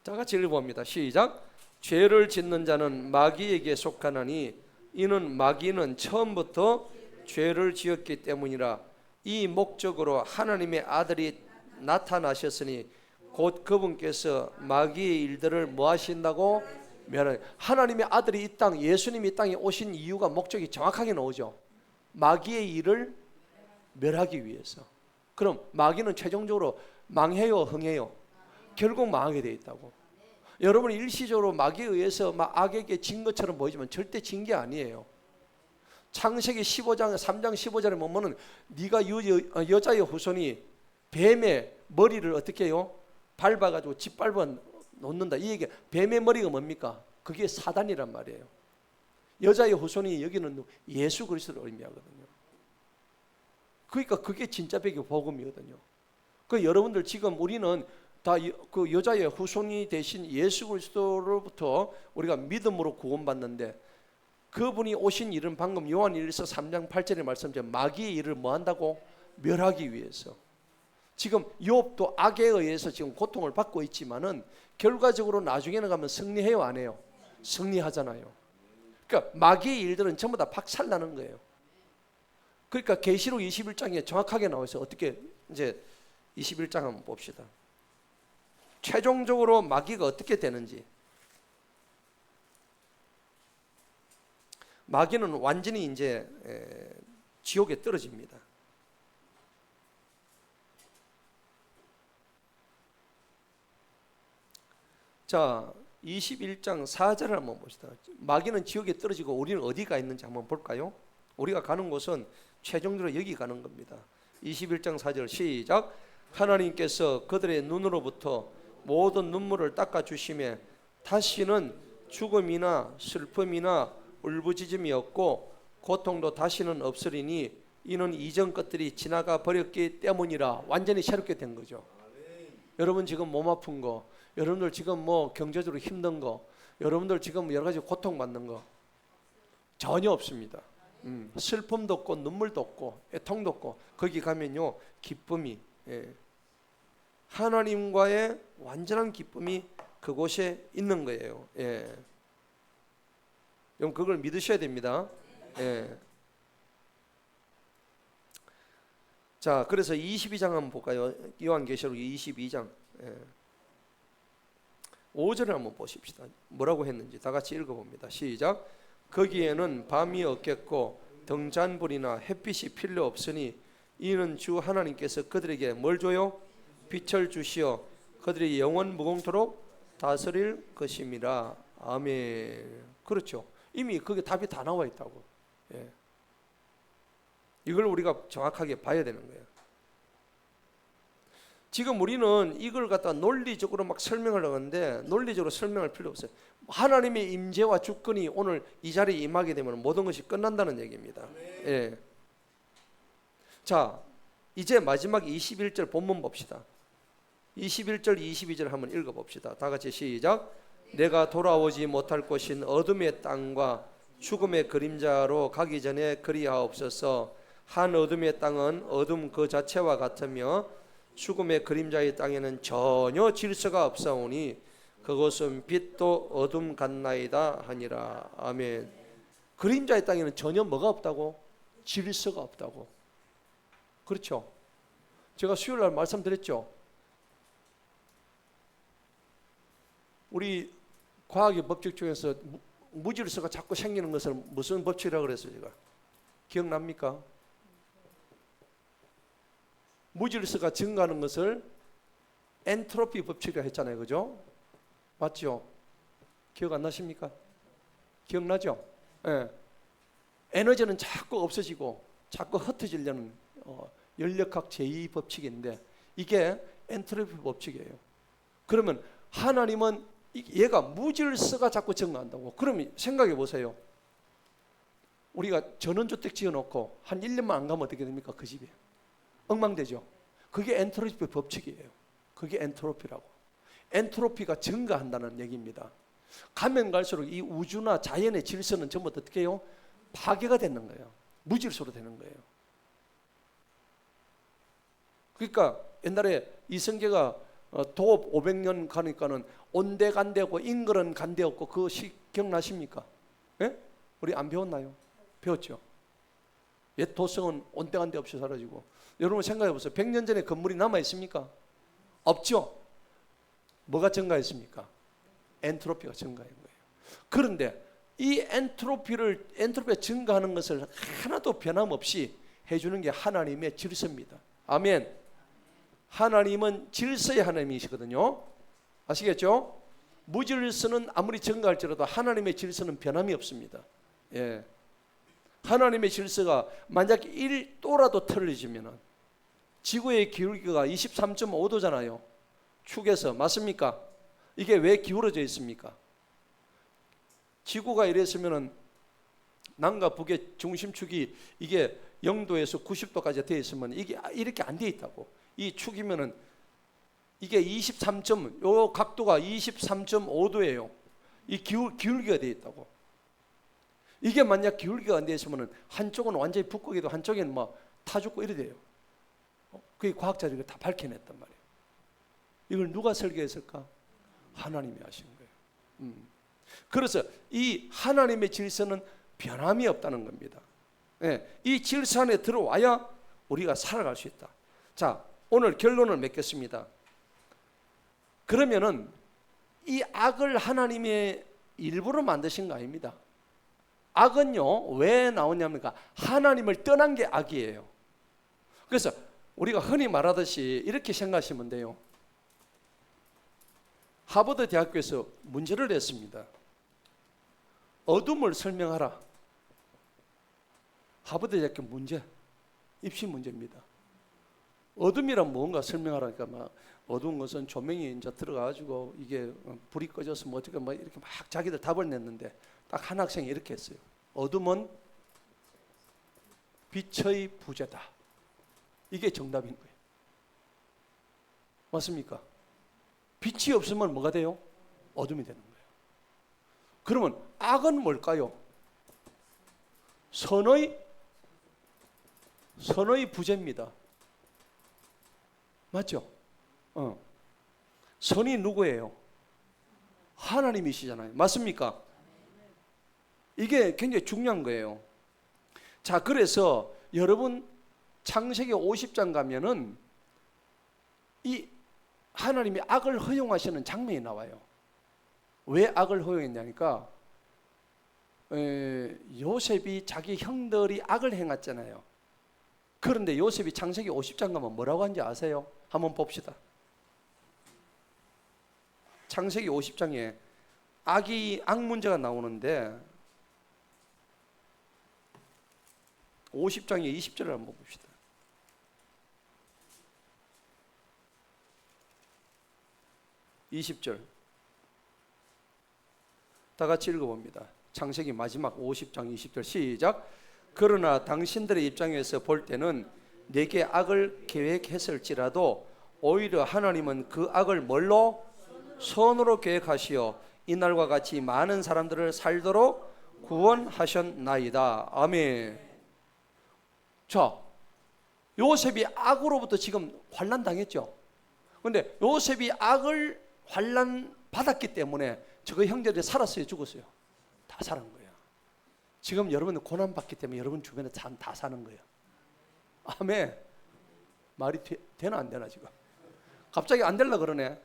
자, 같이 읽어봅니다. 시작. 죄를 짓는 자는 마귀에게 속하나니 이는 마귀는 처음부터 죄를 지었기 때문이라. 이 목적으로 하나님의 아들이 나타나셨으니 곧 그분께서 마귀의 일들을 뭐 하신다고? 하나님의 아들이 이 땅, 예수님이 이 땅에 오신 이유가 목적이 정확하게 나오죠. 마귀의 일을 멸하기 위해서. 그럼 마귀는 최종적으로 망해요, 흥해요? 결국 망하게 되어 있다고. 여러분이 일시적으로 마귀에 의해서 막 악에게 진 것처럼 보이지만 절대 진 게 아니에요. 창세기 15장 3장 15절에 보면은 네가 여자의 후손이 뱀의 머리를 어떻게 해요? 밟아가지고 짓밟아 놓는다. 이 얘기. 뱀의 머리가 뭡니까? 그게 사단이란 말이에요. 여자의 후손이 여기는 예수 그리스도를 의미하거든요. 그러니까 그게 진짜 백의 복음이거든요. 그 여러분들 지금 우리는 다 그 여자의 후손이 되신 예수 그리스도로부터 우리가 믿음으로 구원받는데, 그분이 오신 일은 방금 요한 1서 3장 8절의 말씀처럼 마귀의 일을 뭐 한다고? 멸하기 위해서. 지금 욥도 악에 의해서 지금 고통을 받고 있지만은 결과적으로 나중에는 가면 승리해요, 안 해요? 승리하잖아요. 그러니까 마귀의 일들은 전부 다 박살나는 거예요. 그러니까 계시록 21장에 정확하게 나와 있어요. 어떻게 이제 21장 한번 봅시다. 최종적으로 마귀가 어떻게 되는지. 마귀는 완전히 이제 지옥에 떨어집니다. 자, 21장 4절을 한번 봅시다. 마귀는 지옥에 떨어지고 우리는 어디가 있는지 한번 볼까요? 우리가 가는 곳은 최종적으로 여기 가는 겁니다. 21장 4절 시작. 하나님께서 그들의 눈으로부터 모든 눈물을 닦아주시며 다시는 죽음이나 슬픔이나 울부짖음이 없고 고통도 다시는 없으리니 이는 이전 것들이 지나가 버렸기 때문이라. 완전히 새롭게 된 거죠. 여러분 지금 몸 아픈 거, 여러분들 지금 뭐 경제적으로 힘든 거, 여러분들 지금 여러 가지 고통받는 거 전혀 없습니다. 슬픔도 없고 눈물도 없고 애통도 없고, 거기 가면요 기쁨이, 하나님과의 완전한 기쁨이 그곳에 있는 거예요. 여러분 그걸 믿으셔야 됩니다. 자, 그래서 22장 한번 볼까요? 요한계시록 22장 5절을 한번 보십시다. 뭐라고 했는지 다 같이 읽어봅니다. 시작. 거기에는 밤이 없겠고 등잔불이나 햇빛이 필요 없으니 이는 주 하나님께서 그들에게 뭘 줘요? 빛을 주시어 그들이 영원 무궁토록 다스릴 것임이라. 아멘. 그렇죠. 이미 그게 답이 다 나와 있다고. 이걸 우리가 정확하게 봐야 되는 거예요. 지금 우리는 이걸 갖다 논리적으로 막 설명을 하는데 논리적으로 설명할 필요 없어요. 하나님의 임재와 주권이 오늘 이 자리에 임하게 되면 모든 것이 끝난다는 얘기입니다. 자, 이제 마지막 21절 본문 봅시다. 21절 22절 한번 읽어봅시다. 다 같이 시작. 내가 돌아오지 못할 곳인 어둠의 땅과 죽음의 그림자로 가기 전에 그리하옵소서. 한 어둠의 땅은 어둠 그 자체와 같으며 죽음의 그림자의 땅에는 전혀 질서가 없사오니 그것은 빛도 어둠 같나이다 하니라. 아멘. 그림자의 땅에는 전혀 뭐가 없다고? 질서가 없다고. 그렇죠. 제가 수요일 날 말씀드렸죠. 우리 과학의 법칙 중에서 무질서가 자꾸 생기는 것을 무슨 법칙이라고 그랬어요? 제가 기억납니까? 무질서가 증가하는 것을 엔트로피 법칙이라고 했잖아요. 그죠? 맞죠? 기억 안 나십니까? 기억나죠? 에너지는 자꾸 없어지고 자꾸 흩어지려는 연력학 제2법칙인데 이게 엔트로피 법칙이에요. 그러면 하나님은 얘가 무질서가 자꾸 증가한다고. 그러면 생각해 보세요. 우리가 전원주택 지어놓고 한 1년만 안 가면 어떻게 됩니까? 그 집이 엉망되죠. 그게 엔트로피 법칙이에요. 그게 엔트로피라고. 엔트로피가 증가한다는 얘기입니다. 가면 갈수록 이 우주나 자연의 질서는 전부 어떻게 해요? 파괴가 되는 거예요. 무질서로 되는 거예요. 그러니까 옛날에 이성계가 도업 500년 가니까는 온데간데없고 인걸은 간데없고 그 시 기억나십니까? 예? 우리 안 배웠나요? 배웠죠. 옛 도성은 온데간데 없이 사라지고. 여러분 생각해 보세요. 100년 전에 건물이 남아 있습니까? 없죠. 뭐가 증가했습니까? 엔트로피가 증가한 거예요. 그런데 이 엔트로피가 증가하는 것을 하나도 변함없이 해주는 게 하나님의 질서입니다. 아멘. 하나님은 질서의 하나님이시거든요. 아시겠죠? 무질서는 아무리 증가할지라도 하나님의 질서는 변함이 없습니다. 예. 하나님의 질서가 만약 1도라도 틀어지면 지구의 기울기가 23.5도잖아요. 축에서. 맞습니까? 이게 왜 기울어져 있습니까? 지구가 이랬으면 남과 북의 중심축이 이게 0도에서 90도까지 되어 있으면 이게 이렇게 안 되어 있다고. 이 축이면은 이게 요 각도가 23.5도예요. 이 기울기가 되어 있다고. 이게 만약 기울기가 안 되어 있으면 한쪽은 완전히 북극이고 한쪽에는 막 타 죽고 이래 돼요. 그게 과학자들이 다 밝혀냈단 말이에요. 이걸 누가 설계했을까? 하나님이 하신 거예요. 그래서 이 하나님의 질서는 변함이 없다는 겁니다. 네, 이 질서 안에 들어와야 우리가 살아갈 수 있다. 자, 오늘 결론을 맺겠습니다. 그러면은 이 악을 하나님의 일부러 만드신 거 아닙니다. 악은요 왜 나오냐니까 하나님을 떠난 게 악이에요. 그래서 우리가 흔히 말하듯이 이렇게 생각하시면 돼요. 하버드 대학교에서 문제를 냈습니다. 어둠을 설명하라. 하버드 대학교 문제, 입시 문제입니다. 어둠이란 뭔가 설명하라니까 막 어두운 것은 조명이 이제 들어가가지고 이게 불이 꺼져서 뭐 어떻게 막 이렇게 막 자기들 답을 냈는데 딱 한 학생이 이렇게 했어요. 어둠은 빛의 부재다. 이게 정답인 거예요. 맞습니까? 빛이 없으면 뭐가 돼요? 어둠이 되는 거예요. 그러면 악은 뭘까요? 선의 부재입니다. 맞죠? 선이 누구예요? 하나님이시잖아요. 맞습니까? 이게 굉장히 중요한 거예요. 자, 그래서 여러분 창세기 50장 가면은 이 하나님이 악을 허용하시는 장면이 나와요. 왜 악을 허용했냐니까 요셉이 자기 형들이 악을 행했잖아요. 그런데 요셉이 창세기 50장 가면 뭐라고 하는지 아세요? 한번 봅시다. 창세기 50장에 악 문제가 나오는데 50장의 20절을 한번 봅시다. 20절 다 같이 읽어봅니다. 창세기 마지막 50장 20절 시작. 그러나 당신들의 입장에서 볼 때는 내게 악을 계획했을지라도 오히려 하나님은 그 악을 뭘로? 선으로 계획하시어 이날과 같이 많은 사람들을 살도록 구원하셨나이다. 아멘. 자, 요셉이 악으로부터 지금 환난 당했죠. 그런데 요셉이 악을 환난 받았기 때문에 저그 형제들이 살았어요, 죽었어요? 다 사는 거예요. 지금 여러분은 고난 받기 때문에 여러분 주변에 다 사는 거예요. 아멘. 말이 되나 안 되나 지금? 갑자기 안 되려 그러네.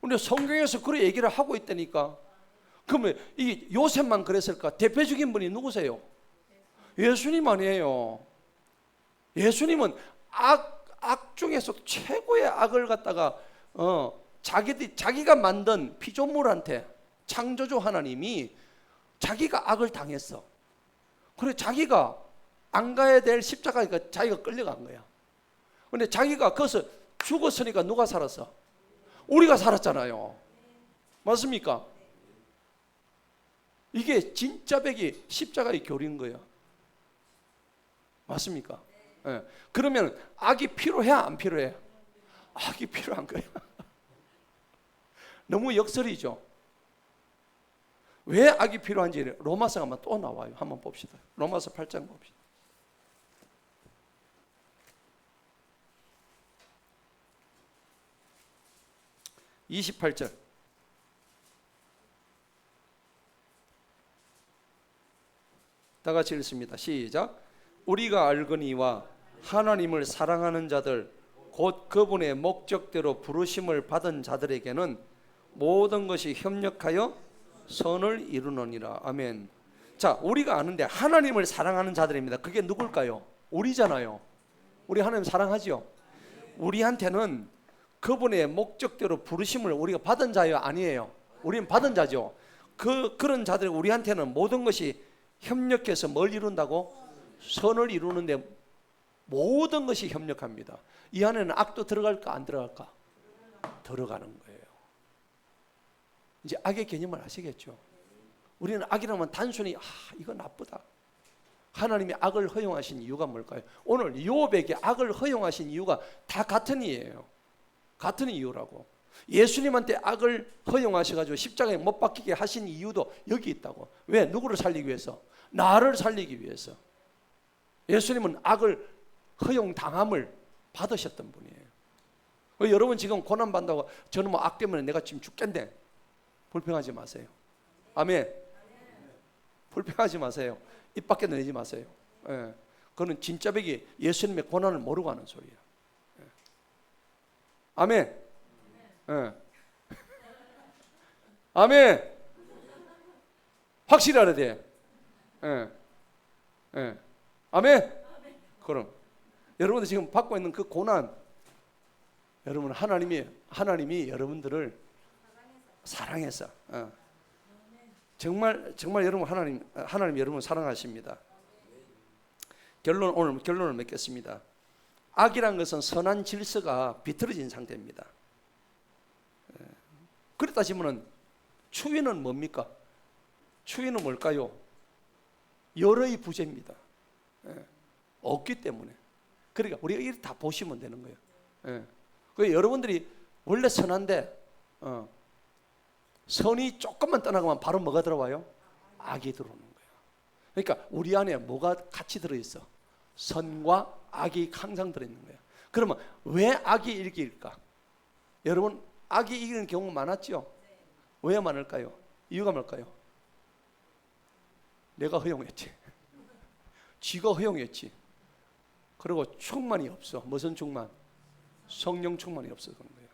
근데 성경에서 그런 얘기를 하고 있다니까. 그러면 이 요셉만 그랬을까? 대표적인 분이 누구세요? 예수님 아니에요. 예수님은 악 중에서 최고의 악을 갖다가 자기가 만든 피조물한테 창조주 하나님이 자기가 악을 당했어. 그래 자기가 안 가야 될 십자가니까 자기가 끌려간 거야. 근데 자기가 거기서 죽었으니까 누가 살았어? 우리가 살았잖아요. 맞습니까? 이게 진짜 백이 십자가의 교리인 거예요. 맞습니까? 예. 그러면 악이 필요해 안 필요해? 악이 필요한 거예요. 너무 역설이죠. 왜 악이 필요한지 로마서가 한번 또 나와요. 한번 봅시다. 로마서 8장 봅시다. 28절. 다 같이 읽습니다. 시작. 우리가 알거니와 하나님을 사랑하는 자들 곧 그분의 목적대로 부르심을 받은 자들에게는 모든 것이 협력하여 선을 이루느니라. 아멘. 자, 우리가 아는데 하나님을 사랑하는 자들입니다. 그게 누굴까요? 우리잖아요. 우리 하나님 사랑하죠. 우리한테는 그분의 목적대로 부르심을 우리가 받은 자예요, 아니에요? 우리는 받은 자죠. 그런 자들 우리한테는 모든 것이 협력해서 뭘 이룬다고? 선을 이루는데 모든 것이 협력합니다. 이 안에는 악도 들어갈까 안 들어갈까? 들어가는 거예요. 이제 악의 개념을 아시겠죠? 우리는 악이라면 단순히 이거 나쁘다. 하나님이 악을 허용하신 이유가 뭘까요? 오늘 욥에게 악을 허용하신 이유가 다 같은 이유예요. 같은 이유라고. 예수님한테 악을 허용하셔가지고 십자가에 못 박히게 하신 이유도 여기 있다고. 왜? 누구를 살리기 위해서? 나를 살리기 위해서. 예수님은 악을 허용당함을 받으셨던 분이에요. 여러분 지금 고난받는다고 저는 뭐 악 때문에 내가 지금 죽겠네. 불평하지 마세요. 아멘. 불평하지 마세요. 입 밖에 내지 마세요. 예. 그거는 진짜 백이 예수님의 고난을 모르고 하는 소리예요. 예. 아멘. 예. 아멘. 확실히 알아야 돼. 예. 예. 아멘. 그럼 여러분들 지금 받고 있는 그 고난, 여러분 하나님이 여러분들을 사랑해서 정말 여러분 하나님 여러분 사랑하십니다. 오늘 결론을 맺겠습니다. 악이란 것은 선한 질서가 비틀어진 상태입니다. 그렇다 치면은 추위는 뭡니까? 추위는 뭘까요? 열의 부재입니다. 없기 때문에. 그러니까 우리가 이렇게 다 보시면 되는 거예요. 그 여러분들이 원래 선한데 선이 조금만 떠나가면 바로 뭐가 들어와요? 악이 들어오는 거예요. 그러니까 우리 안에 뭐가 같이 들어있어? 선과 악이 항상 들어있는 거예요. 그러면 왜 악이 이길까? 여러분 악이 이기는 경우 많았죠? 왜 많을까요? 이유가 뭘까요? 내가 허용했지. 지가 허용했지. 그리고 충만이 없어. 무슨 충만? 성령 충만이 없어 그런 거예요.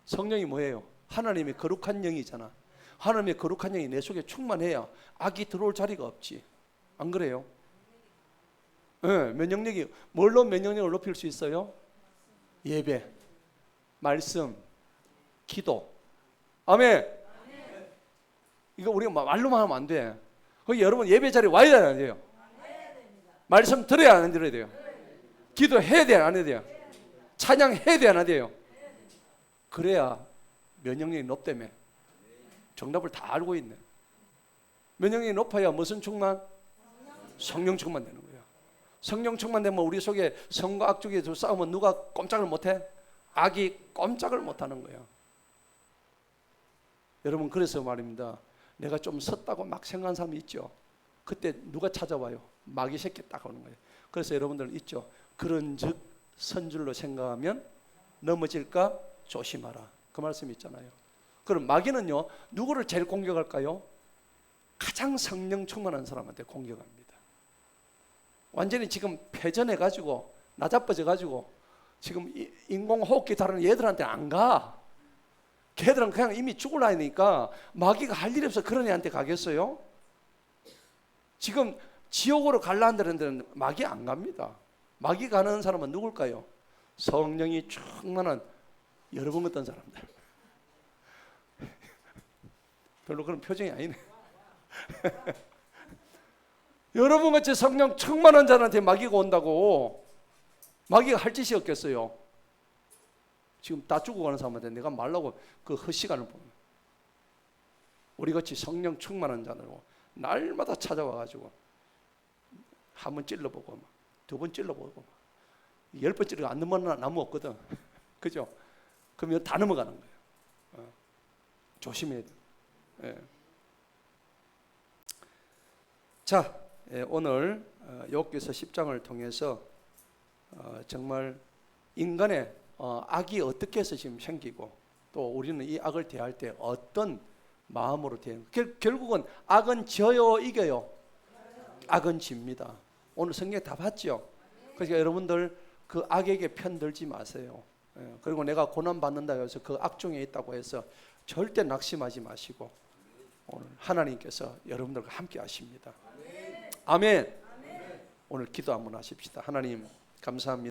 성령이 뭐예요? 하나님의 거룩한 영이잖아. 하나님의 거룩한 영이 내 속에 충만해야 악이 들어올 자리가 없지. 안 그래요? 네, 면역력이 뭘로 면역력을 높일 수 있어요? 예배, 말씀, 기도. 아멘. 이거 우리가 말로만 하면 안 돼. 거기 여러분 예배 자리에 와야 돼야 안 돼요? 말씀 들어야 안 들어야 돼요? 기도해야 돼야 안 해야 돼요? 찬양해야 돼야 안 해야 돼요? 그래야 면역력이 높다며. 정답을 다 알고 있네. 면역력이 높아야 무슨 충만? 성령 충만 되는 거예요. 성령 충만 되면 우리 속에 성과 악 쪽에 싸우면 누가 꼼짝을 못해? 악이 꼼짝을 못하는 거예요. 여러분 그래서 말입니다. 내가 좀 섰다고 막 생각하는 사람이 있죠. 그때 누가 찾아와요? 마귀 새끼 딱 오는 거예요. 그래서 여러분들 있죠. 그런즉 선줄로 생각하면 넘어질까 조심하라. 그 말씀이 있잖아요. 그럼 마귀는요 누구를 제일 공격할까요? 가장 성령 충만한 사람한테 공격합니다. 완전히 지금 패전해가지고 나자빠져가지고 지금 인공호흡기 다루는 얘들한테 안 가. 걔들은 그냥 이미 죽을 나이니까 마귀가 할 일이 없어 그런 애한테 가겠어요? 지금 지옥으로 갈라는 데는 마귀 안 갑니다. 마귀 가는 사람은 누굴까요? 성령이 충만한 여러분 같은 사람들. 별로 그런 표정이 아니네. 여러분 같이 성령 충만한 자한테 마귀가 온다고. 마귀가 할 짓이 없겠어요. 지금 다 죽어가는 사람한테 내가 말라고 그 헛시간을 보는, 우리같이 성령 충만한 자들고 날마다 찾아와가지고 한 번 찔러보고 두 번 찔러보고 10번 찔러도 안 넘어가는 나무 없거든. 그죠? 그러면 다 넘어가는 거예요. 조심해야 돼. 예. 자, 오늘 욥기서 10장을 통해서 정말 인간의 악이 어떻게 해서 지금 생기고, 또 우리는 이 악을 대할 때 어떤 마음으로 대하는, 결국은 악은 져요, 이겨요? 악은 집니다. 오늘 성경에 다 봤죠? 그러니까 여러분들 그 악에게 편들지 마세요. 그리고 내가 고난받는다 해서 그 악 중에 있다고 해서 절대 낙심하지 마시고, 오늘 하나님께서 여러분들과 함께 하십니다. 아멘. 오늘 기도 한번 하십시다. 하나님 감사합니다.